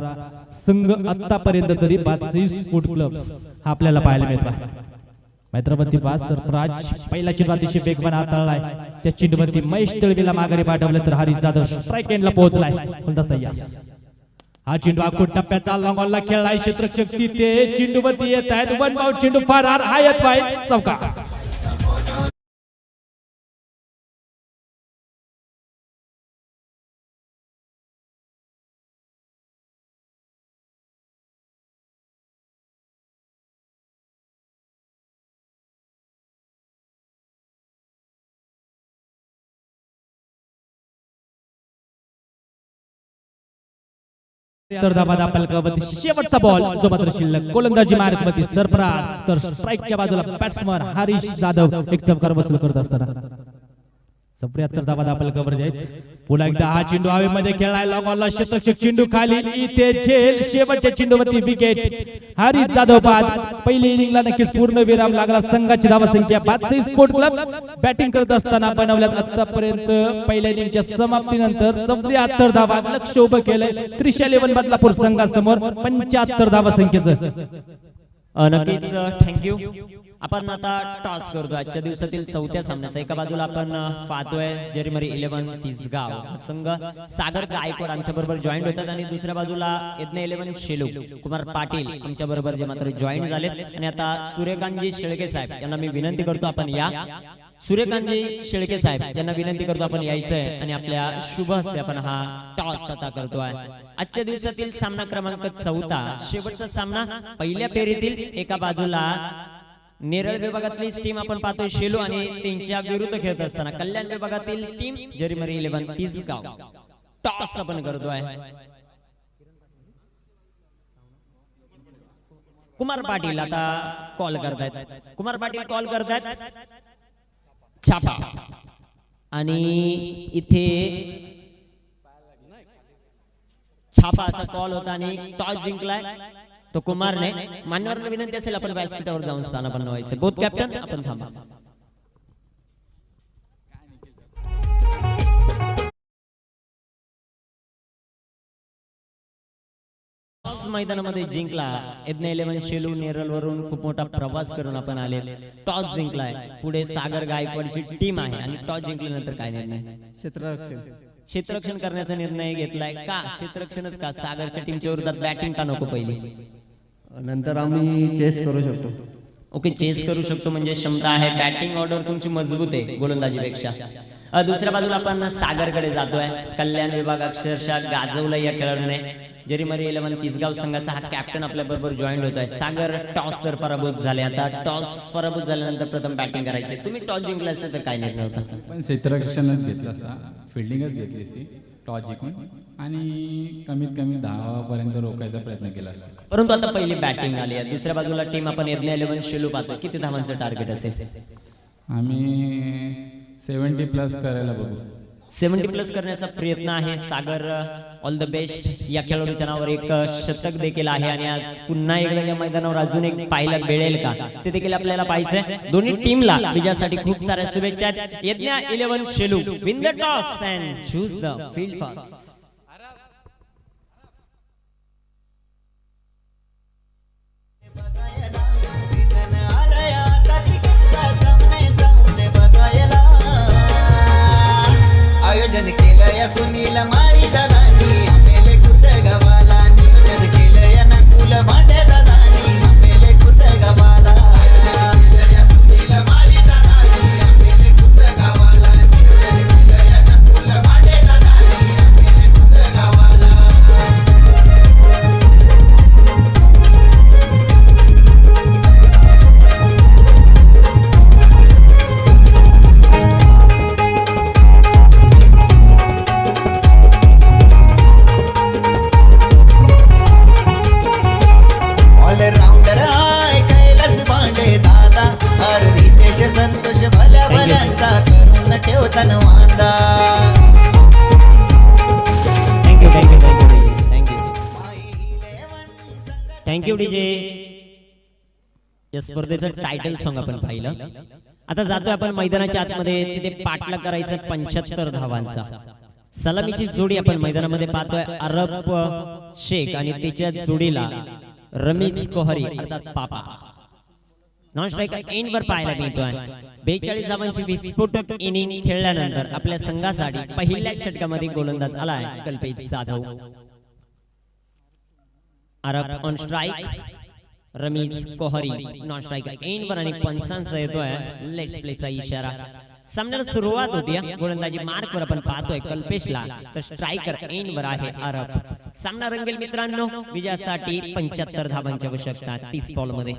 S1: संघ आतापर्यंत तरी 35 फूट क्लब हा आपल्याला पाहायला मिळतो. मैत्रपती पास सरफराज पहिला चेंडू अतिशय वेगवान हाताळलाय. त्या चेंडूवरती महेश दळवीला माघारी पाठवलं तर हरीश जाधव स्ट्राईक एंडला पोहोचलाय. हा चेंडू आखूड टप्प्याचा लॉंग ऑनला खेळलाय. क्षेत्ररक्षक तिथे चेंडूवरती येत आहेत. 1 बाउंड चेंडू फरार. हा येतोय चौका. तर धावा दापलकावरती शेवटचा बॉल जो मात्र शिल्लक गोलंदाजी मार्गवरती सरफराज तर स्ट्राईकच्या बाजूला बॅट्समन हरीश जाधव एक चमकार वसूल करत असताना 74 धावा दापलकावर आहेत. पुन्हा एकदा हा चेंडू हवेमध्ये खेळलाय लॉंग ऑनला शतरक्षक चेंडू खाली इथे झेल शेवटच्या चेंडूवरती विकेट हरीश जाधव बाद. पहिली इनिंगला नक्कीच पूर्ण विराम लागला. संघाची धावा संख्या 5 स्पोर्ट क्लब बॅटिंग करत असताना बनवल्यात आतापर्यंत पहिल्या इनिंगच्या समाप्तीनंतर 74 धावा लक्ष उभं केलंय त्रिशा 11 बदलापूर संघासमोर 75 धावा संख्येचं.
S2: नक्कीच थँक्यू. आपण आता टॉस करतो आजच्या दिवसातील चौथ्या सामन्याचा. एका बाजूला आपण पाहतोय जरीमरी 11 तिसगाव संघ सागर गायकवाड आमच्या बरोबर जॉईन होतात आणि दुसऱ्या बाजूला यज्ञ 11 शेलू कुमार पाटील आमच्या बरोबर जे मात्र जॉईन झालेत. आणि आता सूर्यकांतजी शेळके साहेब यांना मी विनंती करतो आपण या. सूर्यकांतजी शेळके साहेब यांना विनंती करतो आपण यायचंय आणि आपल्या शुभ हस्ते आपण हा टॉस आता करतोय. आजच्या दिवसातील सामना क्रमांक 4 शेवटचा सामना पहिल्या फेरीतील. एका बाजूला नेरळ विभागातली टीम आपण पाहतोय शेलू आणि त्यांच्या विरुद्ध खेळत असताना कल्याण विभागातील टीम जरीमरी 11 तिसगाव. टॉस आपण करतोय. कुमार पाटील आता कॉल करतायत. कुमार पाटील कॉल करतायत छापा आणि इथे छापा असा कॉल होता आणि टॉस जिंकलाय तो कुमारने. मान्यवरांना विनंती असेल आपण व्यासपीठावर जाऊन स्थान बनवायचे. बोथ कॅप्टन आपण थांबा. मैदानामध्ये जिंकला यज्ञ 11 शेलू नेरळ वरून खूप मोठा प्रवास करून आपण आले. टॉस जिंकलाय. पुढे सागर गायकवाडची टीम आहे आणि टॉस जिंकल्यानंतर काय निर्णय? क्षेत्ररक्षण करण्याचा निर्णय घेतलाय. का क्षेत्ररक्षणच का? सागरच्या टीमच्या विरोधात बॅटिंग का नको पहिली?
S3: नंतर आम्ही चेस करू शकतो.
S2: ओके चेस करू शकतो म्हणजे क्षमता आहे. बॅटिंग ऑर्डर तुमची मजबूत आहे गोलंदाजीपेक्षा. दुसऱ्या बाजूला आपण सागरकडे जातोय. कल्याण विभाग अक्षरशः गाजवला या खेळाडूने. जरीमरी 11 तिसगाव संघाचा हा कॅप्टन आपल्या बरोबर जॉईन होतोय. सागर टॉस तर पराभूत झाले. आता टॉस पराभूत झाल्यानंतर प्रथम बॅटिंग करायची. तुम्ही टॉस जिंकला असता तर काय निर्णय होता?
S4: पण क्षेत्ररक्षणच घेतलं असता. फिल्डिंगच घेतली असती टॉस जिंकून आणि कमीत कमी 10 पर्यंत रोखायचा प्रयत्न केला असता.
S2: परंतु आता पहिली बॅटिंग आली आहे. दुसऱ्या बाजूला टीम आपण यज्ञ 11 शेलू पाहतो. किती धावांचं टार्गेट असेल?
S4: आम्ही 70+ करायला बघू.
S2: 70+ करण्याचा प्रयत्न आहे. सागर ऑल द बेस्ट. या खेळाडूच्या नावावर एक शतक देखील आहे आणि आज पुन्हा एकदा या मैदानावर अजून एक पाहायला मिळेल का ते देखील आपल्याला पाहायचंय. दोन्ही टीमला विजयासाठी खूप साऱ्या शुभेच्छा. यज्ञ 11 Shelu win the toss and choose the field first.
S5: आयोजन केलं या सुनील माळी दादानी आंबेले खुद गवाला. नियोजन केलं या नकुल भांडे दादानी आंबेले खुद गवाला. सुनील माळी दादानी आंबेले खुद गवाला. नियोजन केलं या नकुल भांडे दादानी आंबेले खुद गवाला. ऑलराऊंडर आहे कैलास भांडे दादा. अरे रितेश संतोष भल्या भल्यांचा करून ठेवताना वांदा.
S2: Thank you thank you thank you thank you thank you DJ. या स्पर्धेचं टायटल सॉन्ग आपण पाहिलं. आता जातोय आपण मैदानाच्या आतमध्ये. तिथे पाठला करायचं 75 धावांचा. सलामीची जोडी आपण मैदानामध्ये पाहतोय. अरब शेख आणि त्याच्या जोडीला रमीज कोहरी अर्थात पापा. नॉन स्ट्रायकर एंड वर पाहायला मिळतोय. 42 धावांची विस्फोटक इनिंग खेळल्यानंतर आपल्या संघासाठी पहिल्याच षटकामध्ये गोलंदाज आलाय Kalpesh Jadhav. Arab on strike, Ramiz Kohri non striker end वर आणि पंचांचा येतोय लेट्स प्लेचा इशारा. सामन्याला सुरुवात होती. गोलंदाजी मार्कवर आपण पाहतोय कल्पेशला तर स्ट्रायकर एंड वर आहे अरब. सामना रंगेल मित्रांनो. विजयासाठी 75 धावांची आवश्यकता 30 बॉल मध्ये.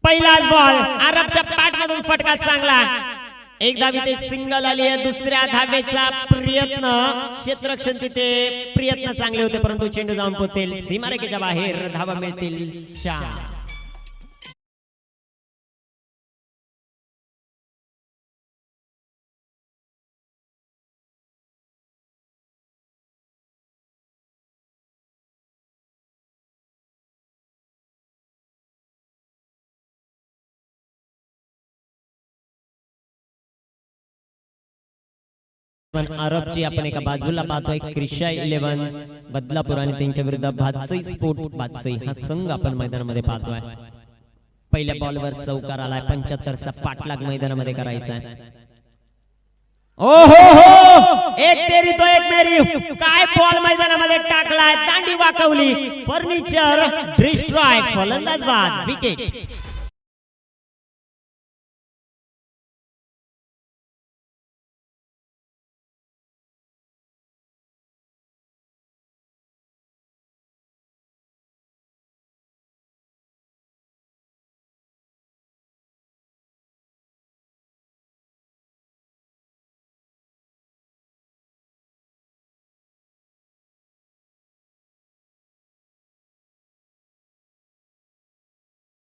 S2: पहिलाच बॉल अरबच्या पाठमधून फटका चांगला एक धाव इथे सिंगल आली आहे. दुसऱ्या धावेचा प्रयत्न, क्षेत्ररक्षण तिथे प्रयत्न चांगले होते परंतु चेंडू जाऊन पोहोचेल सीमारेषेच्या बाहेर. धावा मिळतील 4. अरबची आपण एका बाजूला पाहतोय क्रिशा 11 बदलापूर आणि त्यांच्या विरुद्ध भातसई स्पोर्ट भातसई हा संघ आपण मैदानामध्ये पाहतोय. पहिल्या बॉलवर चौकार आलाय. 75चा पाठलाग मैदानामध्ये करायचा आहे. ओ हो हो, एक तेरी तो एक मेरी. काय बॉल मैदानामध्ये टाकलाय, दांडी वाकवली. फर्निचर डिस्ट्रॉय, फलंदाज बाद, विकेट.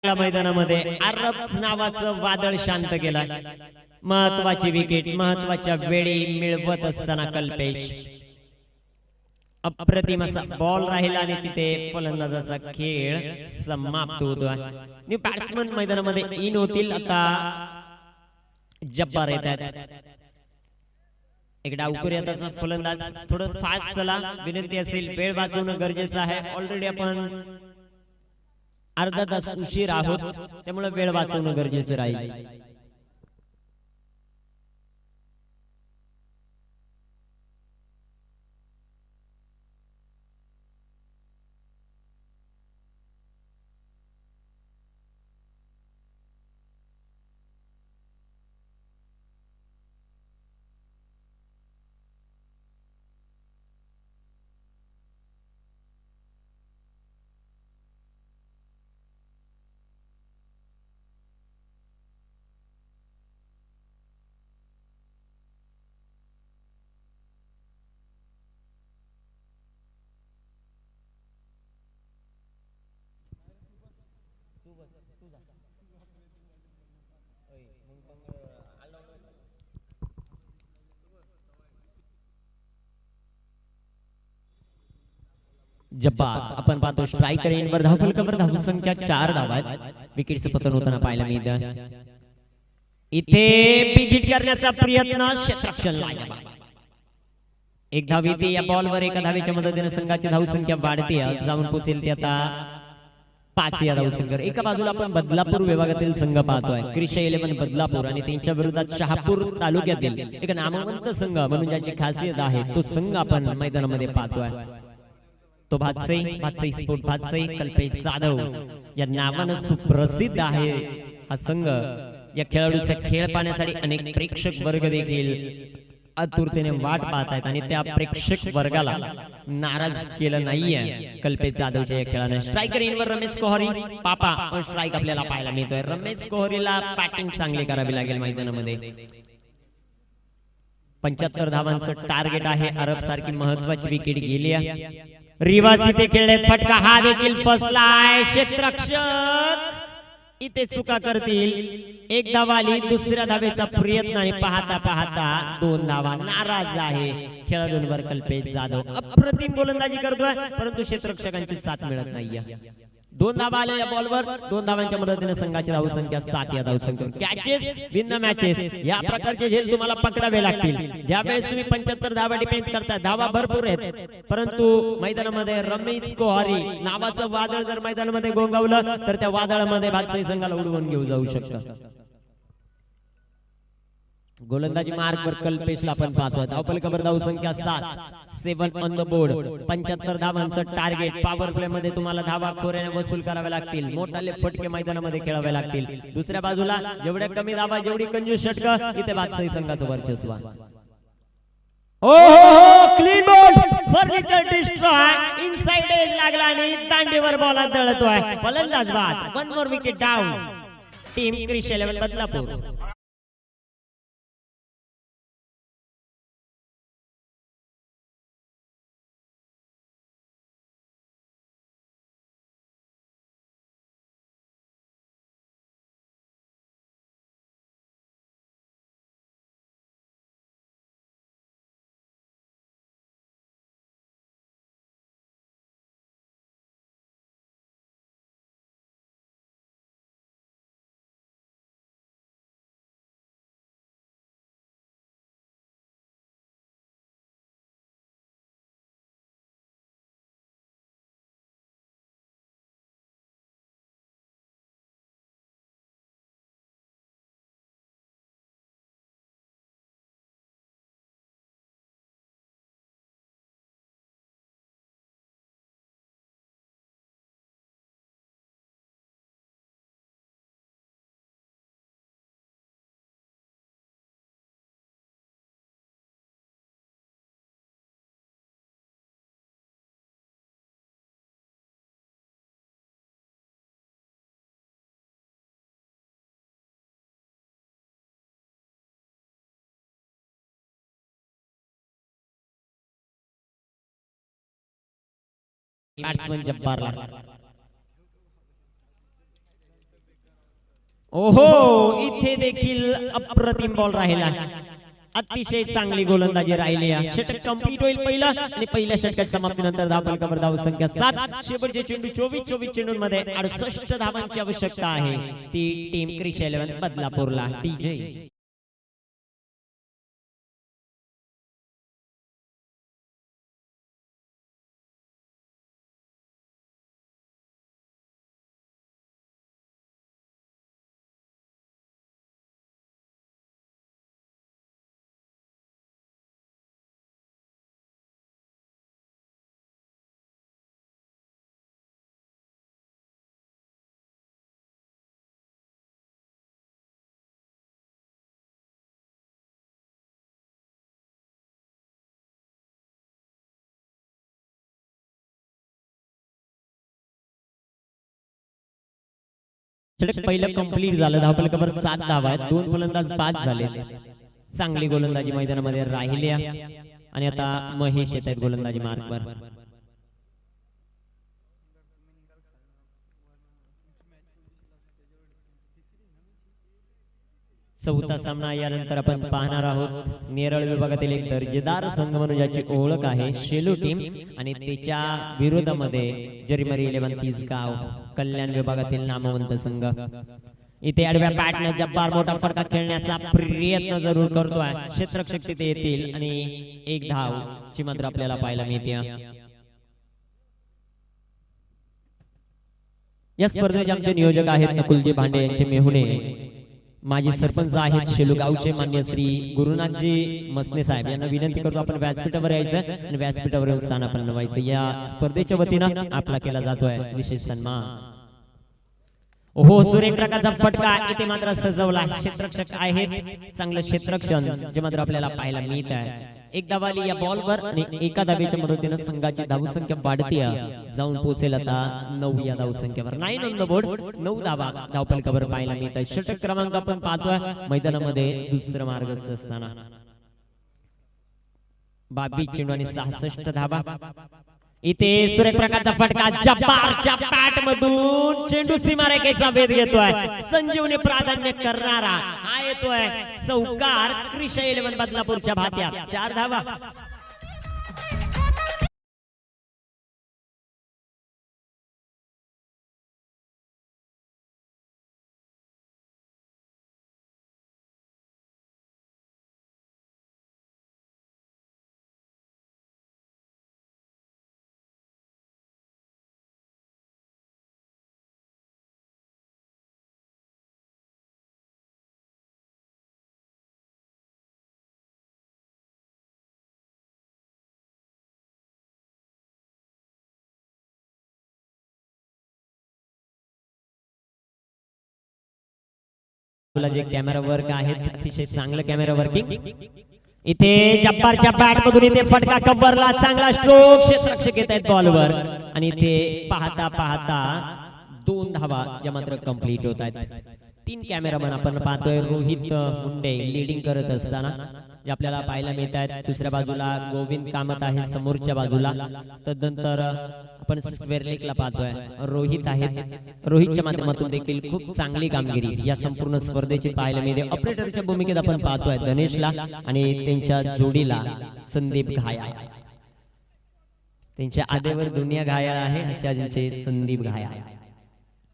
S2: मैदानामध्ये अरब नावाचं वादळ शांत केलं. महत्वाची विकेट महत्वाच्या वेळी मिळवत असताना कल्पेश अप्रतिम असा बॉल राहिला आणि तिथे फलंदाजाचा खेळ समाप्त होतोय. न्यू बॅट्समन मैदानामध्ये इन होतील. आता जब्बार येत आहेत. एक डावकुऱ्याचा फलंदाज थोडं फास्ट चला, विनंती असेल वेळ वाचवणं गरजेचं आहे. ऑलरेडी आपण अर्धा तास उशीर आहोत त्यामुळे वेळ वाचवणं गरजेचं राहील. जब्बार आपण पाहतो स्ट्रायकर इनवर धावफलकावर धावसंख्या 4 धावा आहेत. विकेटचं पतन होताना पाहायला मिळतं. इथे बिजिट करण्याचा प्रयत्न, क्षेत्ररक्षण लाजवाब. एक धाव येते या बॉलवर. एका धावेच्या मदतीने संघाची धावसंख्या वाढते. जाऊन पोहोचेल ते आता 5 या धावसंख्येवर. एका बाजूला आपण बदलापूर विभागातील संघ पाहतोय क्रिशा 11 बदलापूर आणि त्यांच्या विरोधात शहापूर तालुक्यातील एक नामवंत संघ म्हणून ज्याची खासियत आहे तो संघ आपण मैदानामध्ये पाहतोय. तो भातसई स्पोर्ट भातसई कल्पेश जाधव या नावानं सुप्रसिद्ध आहे हा संघ. या खेळाडूचा खेळ पाहण्यासाठी अनेक प्रेक्षक वर्ग देखील आतुरतेने वाट पाहत आहेत आणि त्या प्रेक्षक वर्गाला नाराज केलं नाहीये कल्पेश जाधवच्या या खेळाने. स्ट्रायकर इनवर रमेश कोहरी पापा पण स्ट्राईक आपल्याला पाहायला मिळतोय. रमेश कोहरीला बॅटिंग चांगली करावी लागेल मैदानामध्ये. 75 धावांचं टार्गेट आहे. अरब सारखी महत्वाची विकेट गेली आहे. रिवाज इथे खेळलेत. फटका हा देखील फसलाय. क्षेत्ररक्षक इथे चुका करतील. एक धाव आली. दुसऱ्या धावेचा प्रयत्न आणि पाहता पाहता 2 धावा. नाराज आहे खेळाडूंवर कल्पेश जाधव. अप्रतिम गोलंदाजी करतोय परंतु क्षेत्ररक्षकांची साथ मिळत नाहीये. 2 धावा आल्या या बॉलवर. 2 धावांच्या मदतीने संघाची धावसंख्या 7 या धावसंख्या. कॅचेस विन द मॅचेस या प्रकारचे झेल तुम्हाला पकडावे लागतील. ज्या वेळेस तुम्ही 75 धावा डिपेंड करता. धावा भरपूर आहेत परंतु मैदानामध्ये रमेश कोहरी नावाचं वादळ जर मैदानामध्ये गोंगावलं तर त्या वादळामध्ये भातसई संघाला उडवून घेऊन जाऊ शकतं. गोलंदाजी मार्कवर कल्पेशला आपण पाहतोय. धावफलकावर धावसंख्या 7 ऑन द बोर्ड. 75 धावांचं टार्गेट. पॉवर प्ले मध्ये तुम्हाला धावा खोऱ्याने वसूल करावे लागतील. मोठाले फटके मैदानामध्ये खेळावे लागतील. दुसऱ्या बाजूला जेवढ्या कमी धावा जेवढी कंजूस षटक इथे भातसई संघाचं वर्चस्व. ओ हो clean bowl. Furniture destroy. Inside edge लागला आणि दांडीवर बॉल दळतोय. फलंदाज बाद. 1 more wicket down. Team Krisha 11 Badlapur. Batsman जब्बारला. ओहो, इथे देखील अप्रतिम बॉल राहिला. अतिशय चांगली गोलंदाजी राहिली. षटक कंप्लीट होईल पहिलं आणि पहिल्या षटकाच्या समाप्तीनंतर धावफलकावर धाव संख्या 7. शेवटचे चेंडू 24 चेंडूंमध्ये 68 धावांची आवश्यकता आहे. ती टीम क्रिश 11 बदलापूरला. डीजे षटक पहिलं कंप्लीट झालं. धावफलकावर 7 धावा आहेत. 2 फलंदाज बाद झाले. चांगली गोलंदाजी मैदानामध्ये राहिली आणि आता महेश येत आहेत गोलंदाजी मार्कवर. चौथा सामना यानंतर आपण पाहणार आहोत. नेरळ विभागातील एक दर्जेदार संघ म्हणून ज्याची ओळख आहे शेलू टीम आणि त्याच्या विरोधामध्ये जरीमरी 11 तिसगाव कल्याण विभागातील नामवंत संघ. इथे आडव्या बॅटने जब्बार मोठा फटका खेळण्याचा प्रयत्न जरूर करतोय. क्षेत्ररक्षक तिथे येतील आणि एक धाव ची मात्र आपल्याला पाहायला मिळते. या स्पर्धेचे आमचे नियोजक आहेत नकुलजी भांडे यांचे मेहुणे. माजी सरपंच आहेत शेलू गावचे मान्य श्री गुरुनाथजी मसने साहेब यांना विनंती करतो आपण व्यासपीठावर यायचं आणि व्यासपीठावर येऊन स्थान आपण नवायचं. या स्पर्धेच्या वतीनं आपला केला जातोय विशेष सन्मान. ओहो, सुरेख प्रकारचा फटका इथे मात्र सजवला. क्षेत्ररक्षक आहेत. चांगलं क्षेत्ररक्षण जे मात्र आपल्याला पाहायला मिळत आहे. एक धावाली या बॉलवर आणि एका धावेच्या मदतीने संघाची धावसंख्या वाढते जाऊन पोहोचेल आता 9 या धावसंख्येवर. 9 ऑन द बोर्ड. 9 धावा धावफलकावर पाहायला मिळत आहे. षटक क्रमांक आपण पाहतोय मैदानामध्ये दुसरं मार्गस्थ असताना 22 चेंडू आणि 66 धावा. इथे सुरेख प्रकारचा फटका जब्बारच्या बॅट मधून चेंडू सीमारेषेचा वेध घेतोय. संजीवनी प्राधान्य करणारा हा येतोय चौकार. क्रिश 11 बदलापूरच्या भात्यात 4 धावा. जे कॅमेरा वर्क आहेत अतिशय चांगलं कॅमेरा वर्किंग. इथे जब्बारच्या बॅट मधून इथे फटका कव्हरला. चांगला स्ट्रोक. क्षेत्ररक्षक येत आहेत बॉलवर आणि इथे पाहता पाहता 2 धावा ज्या मात्र कंप्लीट होत आहेत. 3 कॅमेरामन आपण पाहतोय. रोहित मुंडे लीडिंग करत असताना जे आपल्याला पाहायला मिळत आहेत. दुसऱ्या बाजूला गोविंद कामत आहे समोरच्या बाजूला. तदनंतर आपण स्क्वेअर लेगला पाहतोय रोहित आहेत. रोहितच्या माध्यमातून देखील खूप चांगली कामगिरी या संपूर्ण स्पर्धेची पाहायला मिळते. ऑपरेटरच्या भूमिकेत आपण पाहतोय धनेशला आणि त्यांच्या जोडीला संदीप घाया. त्यांच्या आदेवर दुनिया घाया आहे अशा ज्यांचे संदीप घाया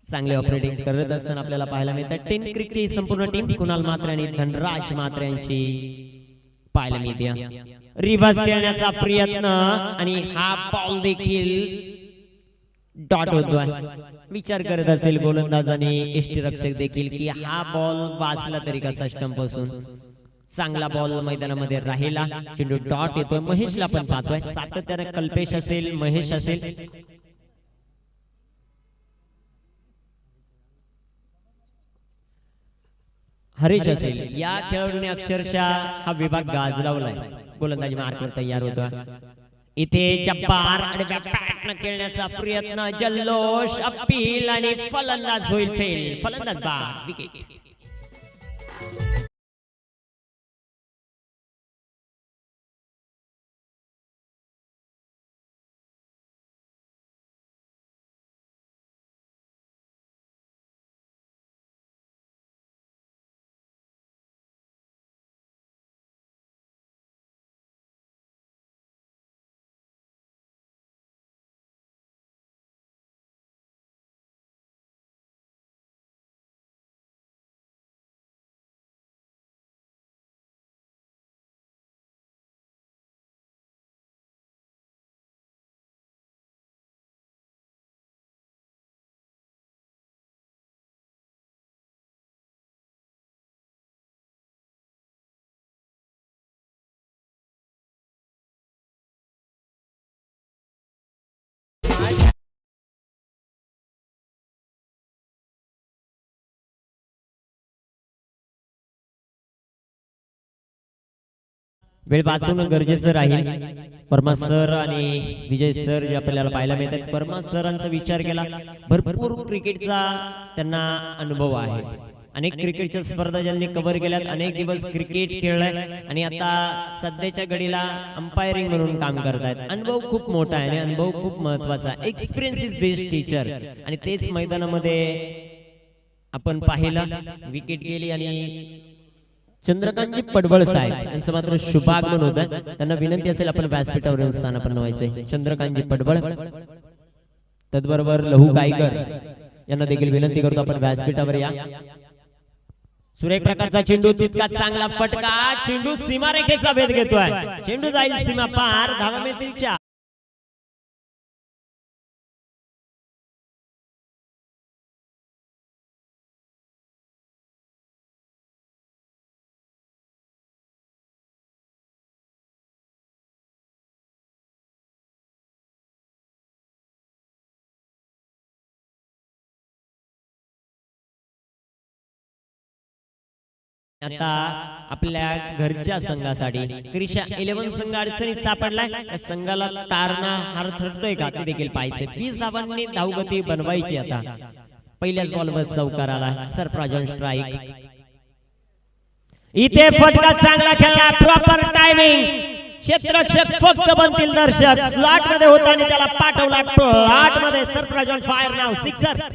S2: चांगले ऑपरेटिंग करत असताना आपल्याला पाहायला मिळतात. 10 क्रिकची संपूर्ण टीम कुणाल मात्रे आणि धनराज मात्रे यांची पाहायला मिळते. रिव्हर्स खेळण्याचा प्रयत्न आणि हा बॉल देखील डॉट होतोय. विचार करत असेल गोलंदाज आणि यष्टीरक्षक देखील की हा बॉल वाचला तरी कसा स्टंप असून. चांगला बॉल मैदानामध्ये राहिला. चेंडू डॉट येतोय. महेशला पण पाहतोय सातत्याने. कल्पेश असेल महेश असेल हरीश असेल या खेळाडूने अक्षरशः हा विभाग गाजलावलाय. गोलंदाजी मार्कवर तयार होतो. इथे जब्बार आणि बॅटनं खेळण्याचा प्रयत्न. जल्लोष अपील आणि फलंदाज होईल फेल. फलंदाज बाद. विकेट. वेळ वाचवणं गरजेचं राहील. परमा सर आणि विजय सर जे आपल्याला पाहायला मिळतात, परमा सरांचा विचार केला, भरपूर क्रिकेटचा त्यांना अनुभव आहे. अनेक क्रिकेटच्या स्पर्धा ज्यांनी कव्हर केल्यात, अनेक दिवस क्रिकेट खेळलाय आणि आता सध्याच्या घडीला अंपायरिंग म्हणून काम करतायत. अनुभव खूप मोठा आहे आणि अनुभव खूप महत्वाचा. Experience is best teacher. आणि तेच मैदानामध्ये आपण पाहिलं, विकेट गेली आणि चंद्रकांतजी पडवळ साहेब यांचं मात्र शुभागमन होतं. त्यांना विनंती असेल आपण व्यासपीठावर येऊन स्थानापन्न व्हायचंय. चंद्रकांतजी पडवळ, त्याचबरोबर लहू गायकर यांना देखील विनंती करतो आपण व्यासपीठावर या. सुरेख प्रकारचा चेंडू, तितका चांगला फटका, चेंडू सीमारेखेचा भेद घेतोय, चेंडू जाईल सीमा पार, धावा मिळतील 4. आता आपल्या घरच्या संघासाठी क्रिशा 11 संघ अडचणीत सापडलाय. त्या संघाला तारणा हार ठरतोय का ते देखील पाहायचे. 20 धावांनी धावगती बनवायची. आता पहिल्याच बॉलवर चौकार आला, सरप्राईज ऑन स्ट्राईक. इथे फटका चांगला खेळला, प्रॉपर टायमिंग. क्षेत्ररक्षक फक्त बनतील दर्शक. स्लॉट मध्ये होता आणि त्याला पाठवला प्लॉट मध्ये. Surprise on fire now, sixer.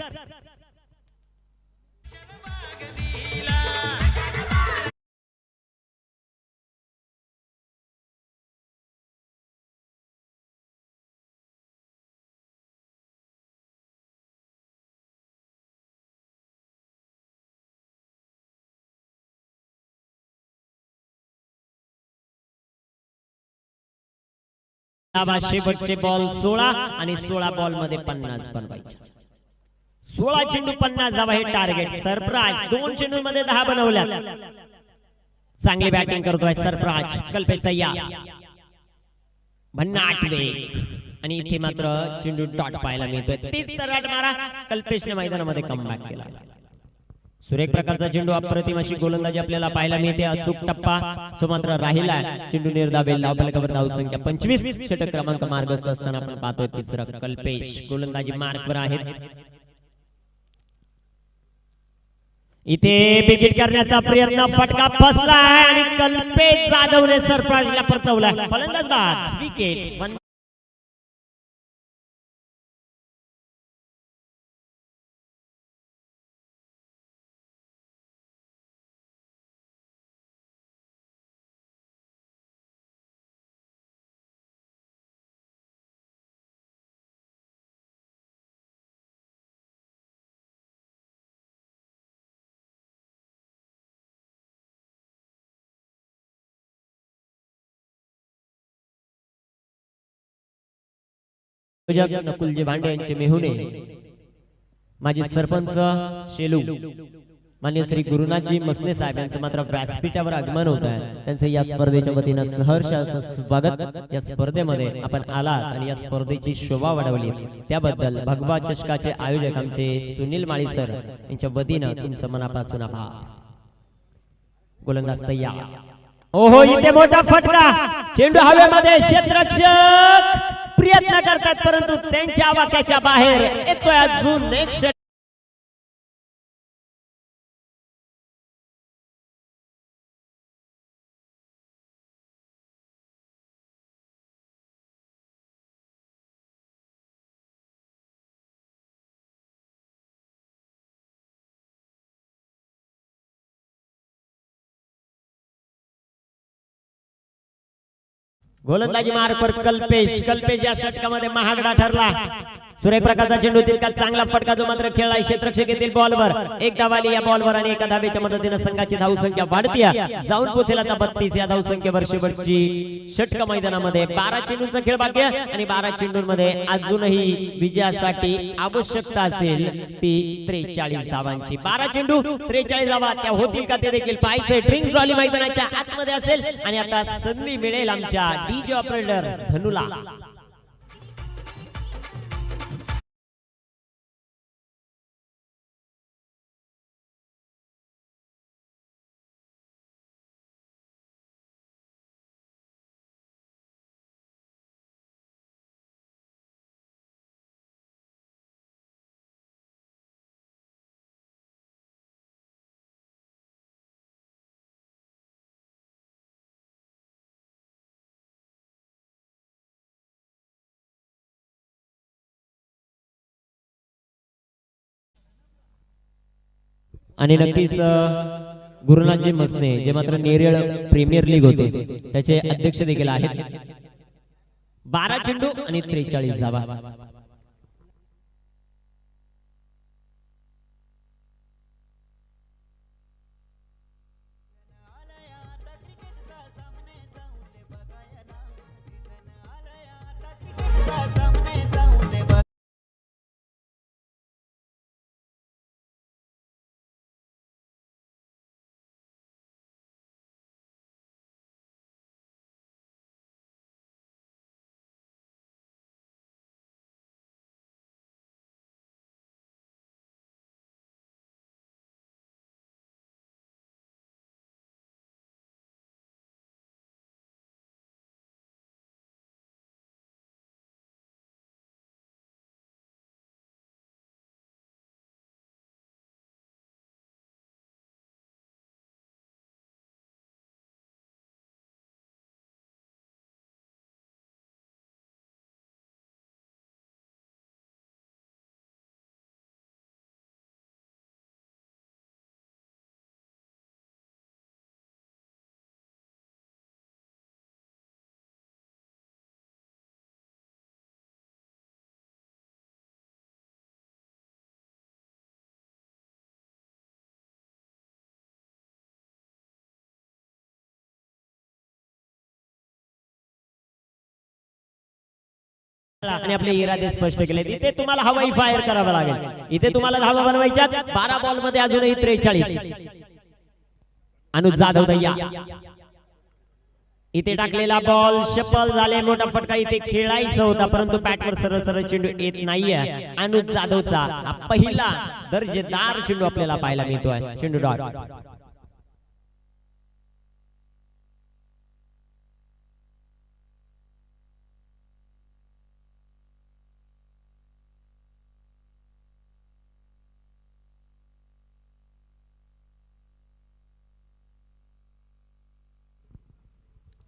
S2: शेवटचे बॉल 16 आणि 16 बॉल मध्ये 50 बनवायचे. 16 चेंडू 50 धावा हे टार्गेट. सरप्राईज 2 चेंडू मध्ये 10 बनवल्या. चांगली बॅटिंग करतोय सरप्राईज. कल्पेश तयार, भन्नाट वेग आणि इथे मात्र चेंडू डॉट पाहायला मिळतोय. 30 रन मारा. कल्पेशने मैदानामध्ये कमबॅक केला. सुरेख प्रकारचा चेंडू, अप्रतिम अशी गोलंदाजी आपल्याला पाहायला मिळते. अचूक टप्पा सो मात्र राहिला. चेंडू निर्धावेल. धावफलकावर धावसंख्या 25. षटक क्रमांक मार्गस्थ असताना आपण पाहतोय तिसरा कल्पेश. गोलंदाजी मार्कवर आहेत. इथे विकेट करण्याचा प्रयत्न, फटका फसला आणि कल्पेश जाधवने सरप्राईजला परतवला. फलंदाज बाद, विकेट. नकुलजी भांडे यांचे मेहुणे, माजी सरपंच शेलू मान्य श्री गुरुनाथजी मसने साहेब यांचं मात्र व्यासपीठावर आगमन होत आहे. त्यांचं या स्पर्धेच्या वतीनं सहर्ष असं स्वागत. या स्पर्धेमध्ये आपण आलात आणि या स्पर्धेची शोभा वाढवली त्याबद्दल भगवा चषकाचे आयोजक आमचे सुनील माळी सर यांच्या वतीनं तुमचं मनापासून आभार. गोलंदाज तयार. ओहो, इथे मोठा फटका, चेंडू हवेमध्ये. क्षेत्ररक्षक प्रयत्न करतात परंतु त्यांच्या वाक्याच्या बाहेर येतोय अजून एक गोलंदाजी मार्ग पर कल्पेश. कल्पेश या षटकामध्ये महागडा ठरला. सुरेख प्रकारचा चेंडू, तितका चांगला फटका जो मात्र खेळला. क्षेत्ररक्षक येथील बॉलवर एक धावाली. या बॉलवर आणि एका धावेच्या मदतीने संघाची धावसंख्या वाढते, जाऊन पोहोचेल आता 32. या धावसंख्येवर शेवटची षटक मैदानामध्ये 12 चेंडूंचा खेळ बाकी आहे आणि 12 चेंडूंमध्ये अजूनही विजयासाठी आवश्यकता असेल ती 43 धावांची. 12 चेंडू 43 धावा त्या होतील का ते देखील पाहायचे. ड्रिंक ट्रॉली मैदानाच्या आतमध्ये असेल आणि आता संधी मिळेल आमच्या डीजे ऑपरेटर धनुला. आणि नक्कीच गुरुनाथजी मसने जे मात्र नेरळ प्रीमियर लीग होते त्याचे अध्यक्ष देखील आहेत. 12 चेंडू आणि 43 धावा. आणि आपले इरादे स्पष्ट केले. इथे तुम्हाला हवाई फायर करावा लागेल. इथे तुम्हाला धावा बनवायच्या 12 बॉल मध्ये अजूनही 43. अनुज जाधव दैया इथे टाकलेला बॉल शफल झाले. मोठा फटका इथे खेळायचा होता परंतु बॅटवर सरळ सरळ चेंडू येत नाहीये. अनुज जाधवचा हा पहिला दर्जेदार चेंडू आपल्याला पाहायला मिळतोय. चेंडू डॉट.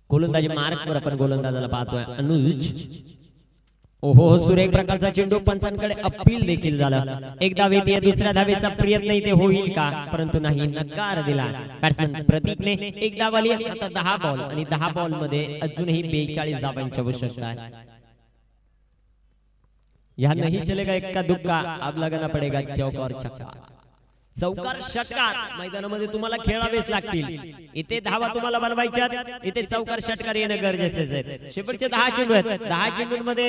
S2: गोलंदाजी मार्कवर आपण गोलंदाजाला पाहतोय अनुज. ओहो सुरेख प्रकारचा चेंडू. पंचांकडे अपील देखील झालं. एक धाव येते. दुसऱ्या धावेचा प्रयत्न इथे होईल का परंतु नाही. नकार दिला बॅट्समन प्रतीकने. एक धाव आली. आता 10 बॉल आणि 10 बॉल मध्ये अजूनही 42 धावांची आवश्यकता आहे. यह नहीं चलेगा एक्का दुक्का अब लगाना पडेगा चौका और छक्का. चौकार षटकार मैदानामध्ये तुम्हाला खेळावेच लागतील. इथे धावा तुम्हाला बनवायच्या. इथे चौकार षटकार येणं गरजेचे आहे. शेवटचे 10 चेंडू आहेत. 10 चेंडूंमध्ये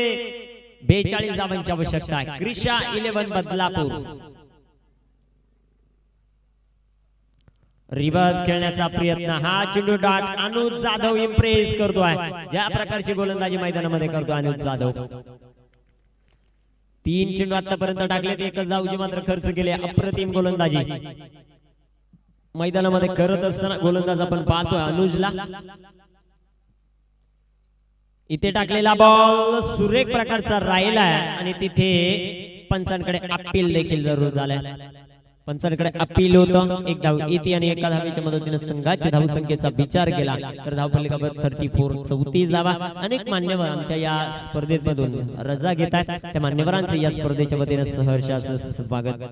S2: 42 धावांची आवश्यकता आहे. क्रिशा 11 बदलापूर. रिव्हर्स खेळण्याचा प्रयत्न. हा चेंडू डॉट. अनुज जाधव इम्प्रेस करतोय. ज्या प्रकारची गोलंदाजी मैदानामध्ये करतो अनुज जाधव. 3 चेंडू आतापर्यंत टाकलेत. एकच धावची मात्र खर्च केले. अप्रतिम गोलंदाजी मैदानामध्ये करत असताना गोलंदाज आपण पाहतोय अनुजला. इथे टाकलेला बॉल सुरेख प्रकारचा राहिला आणि तिथे पंचांकडे अपील देखील जरूर झालाय. पंचांकडे अपील होतं. एक धाव येते आणि एका धावेच्या मदतीने संघाच्या धावसंख्येचा विचार केला तर धावफलकावर 34 धावा. अनेक मान्यवर आमच्या या स्पर्धेमधून रजा घेतात. त्या मान्यवरांचं या स्पर्धेच्या वतीने सहर्ष असं स्वागत.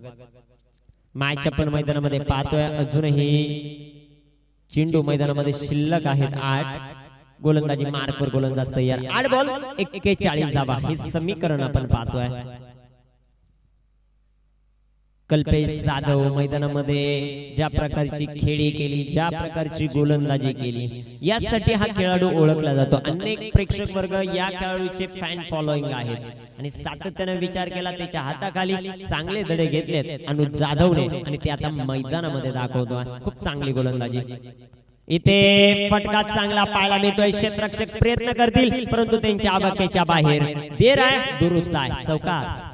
S2: मॅच आपण मैदानामध्ये पाहतोय. अजूनही चेंडू मैदानामध्ये शिल्लक आहेत 8. गोलंदाजी मार्कवर गोलंदाज तयार. 8 बॉल 41 धावा हे समीकरण आपण पाहतोय. कल्पेश जाधव मैदानामध्ये ज्या प्रकारची खेळी केली, ज्या प्रकारची गोलंदाजी केली, यासाठी हा खेळाडू ओळखला जातो. अनेक प्रेक्षक वर्ग या खेळाडूचे फॅन फॉलोइंग आहेत आणि सातत्याने विचार केला. त्याच्या हाताखाली चांगले धडे घेतलेत अनुज जाधवने आणि ते आता मैदानामध्ये दाखवतो. खूप चांगली गोलंदाजी. इथे फटका चांगला पाहायला मिळतोय. क्षेत्ररक्षक प्रयत्न करतील परंतु त्यांच्या आवाक्याच्या बाहेर. देर आहे दुरुस्त आहे. चौकार.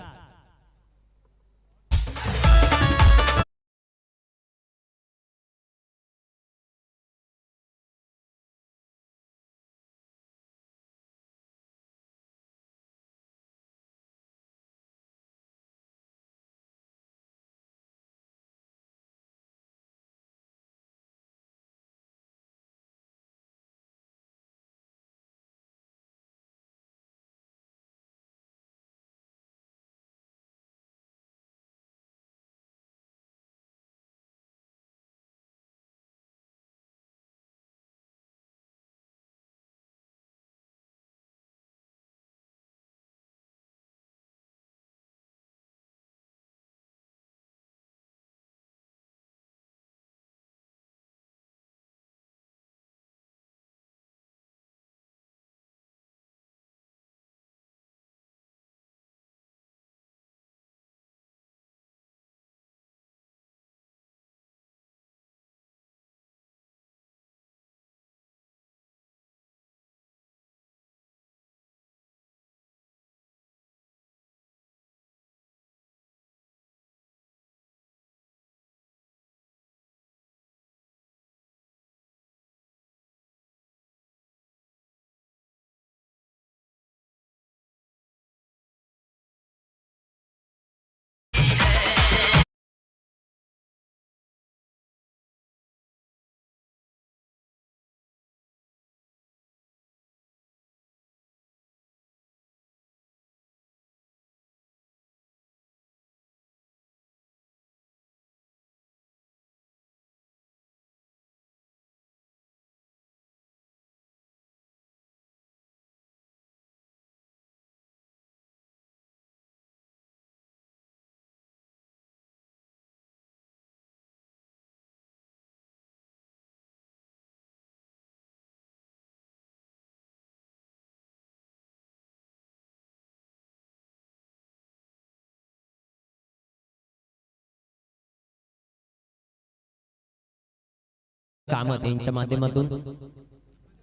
S2: कामत यांच्या माध्यमातून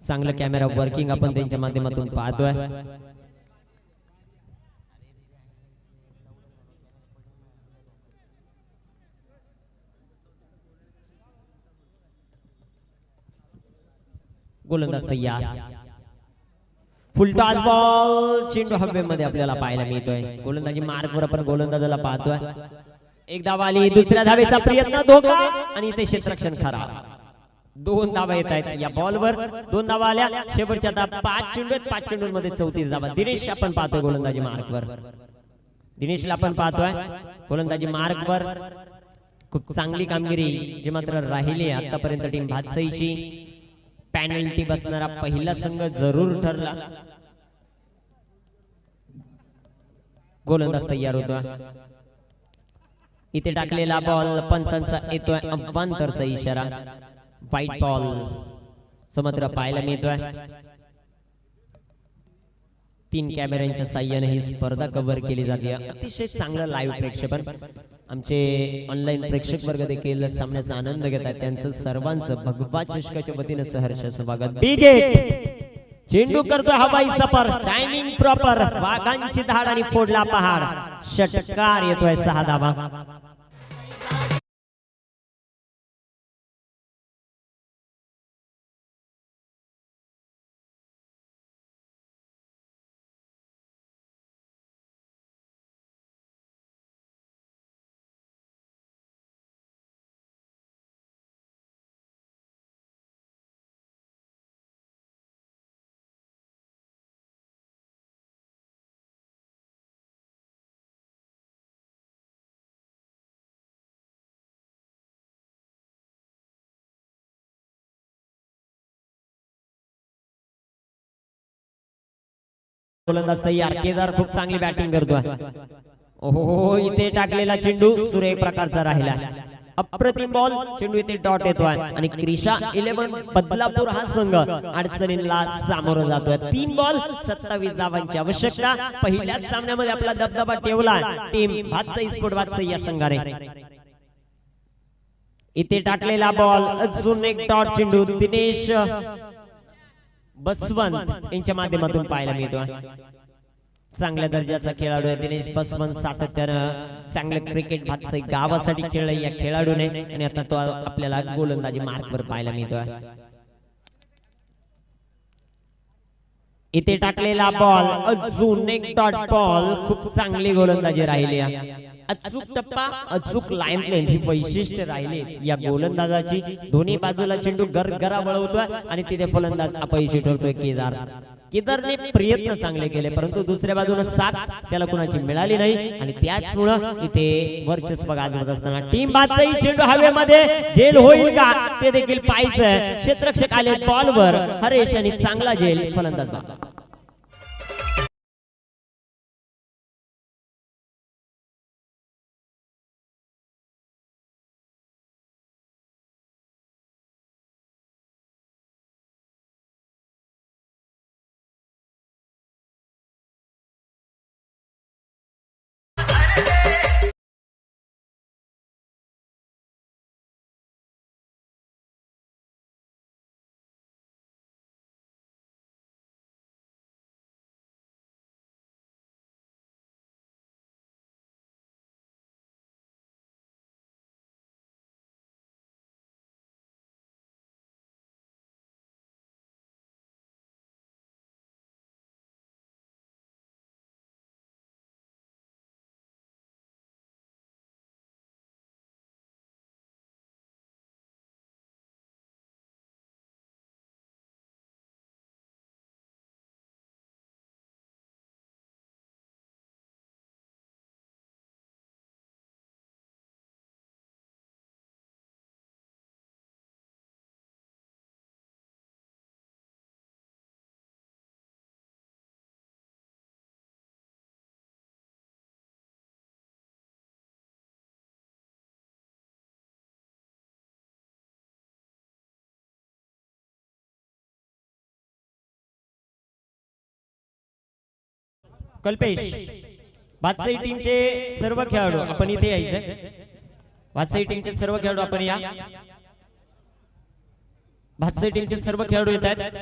S2: चांगलं कॅमेरा वर्किंग आपण त्यांच्या माध्यमातून पाहतोय. गोलंदाज तयार. फुलटॉस बॉल चेंडू हवेमध्ये आपल्याला पाहायला मिळतोय. गोलंदाजी मार्कवर आपण गोलंदाजाला पाहतोय. एक धाव आली, दुसऱ्या धावेचा प्रयत्न, धोका आणि इथे क्षेत्ररक्षण खराब. 2 धावा येत आहेत या बॉलवर. 2 धावा आल्या. शेवटच्या धावा 5 चेंडू आहेत. 5 चेंडूंमध्ये 34 धावा. दिनेश आपण पाहतोय गोलंदाजी मार्कवर. दिनेशला आपण पाहतोय गोलंदाजी मार्कवर. खूप चांगली कामगिरी जी मात्र राहिली आतापर्यंत टीम भातसईची. पॅनल्टी बसणारा पहिला संघ जरूर ठरला. गोलंदाज तयार होतोय. इथे टाकलेला बॉल पंचांचा येतोय अवांतरचा इशारा. व्हाईट बॉल समत्र पाहायला मिळतोय. 3 कॅमेऱ्यांच्या साह्याने ही स्पर्धा कव्हर केली जाते. अतिशय चांगलं लाईव्ह प्रेक्षेपण. आमचे ऑनलाईन प्रेक्षक वर्ग देखील सामन्याचा आनंद घेतात. त्यांचं सर्वांचं भगवा चषकाच्या वतीनं सहर्ष स्वागत. बिग हिट चेंडू करतो हवाई सफर. Timing proper. वाघांची धाड आणि फोडला पहाड. षटकार येतोय 6 धावा. गोलंदाज तयार. केदार खूप चांगली बॅटिंग करतोय. ओहो, इथे टाकलेला चेंडू सुरेख प्रकारचा राहिला. अप्रतिम बॉल. चेंडू इथे डॉट येतोय आणि क्रिशा 11 बदलापूर हा संघ अडचणींना सामोरं जातोय. 3 बॉल 27 धावांची आवश्यकता. पहिल्याच सामन्यामध्ये आपला दबदबा ठेवला टीम भातसई स्पोर्ट भातसई या संघाने. इथे टाकलेला बॉल अजून एक डॉट चेंडू दिनेश बसवंत यांच्या माध्यमातून पाहायला मिळतोय. चांगल्या दर्जाचा खेळाडू आहे दिनेश बसवंत. सातत्यानं चांगलं क्रिकेट भातसई गावासाठी खेळलाय या खेळाडूने आणि आता तो आपल्याला गोलंदाजी मार्कवर पाहायला मिळतोय. इथे टाकलेला बॉल अजून एक डॉट बॉल. खूप चांगली गोलंदाजी राहिली. अचूक टप्पा, अचूक लाईन लेंथ ही वैशिष्ट्य राहिली या गोलंदाजाची. दोन्ही बाजूला चेंडू गरगरा वळवतोय आणि तिथे फलंदाज अपयशी ठरतोय केदार. केदारने प्रयत्न चांगले केले परंतु दुसऱ्या बाजूने साथ त्याला कुणाची मिळाली नाही आणि त्याचमुळे इथे वर्चस्व गाजवत असताना टीम भातसई चेंडू हवेमध्ये जेल होईल का ते देखील पाहायचं. क्षेत्ररक्षक आले बॉलवर. हरेश आणि चांगला जेल फलंदाज. कल्पेश भातसई टीमचे सर्व खेळाडू आपण इथे यायचे. भातसई टीमचे सर्व खेळाडू आपण या. भातसे टीमचे सर्व खेळाडू येत आहेत.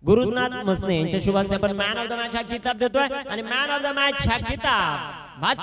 S2: गुरुनाथ मसने यांच्या शुभास्ते आपण मॅन ऑफ द मॅच हा किताब देतोय आणि मॅन ऑफ द मॅच हा किताब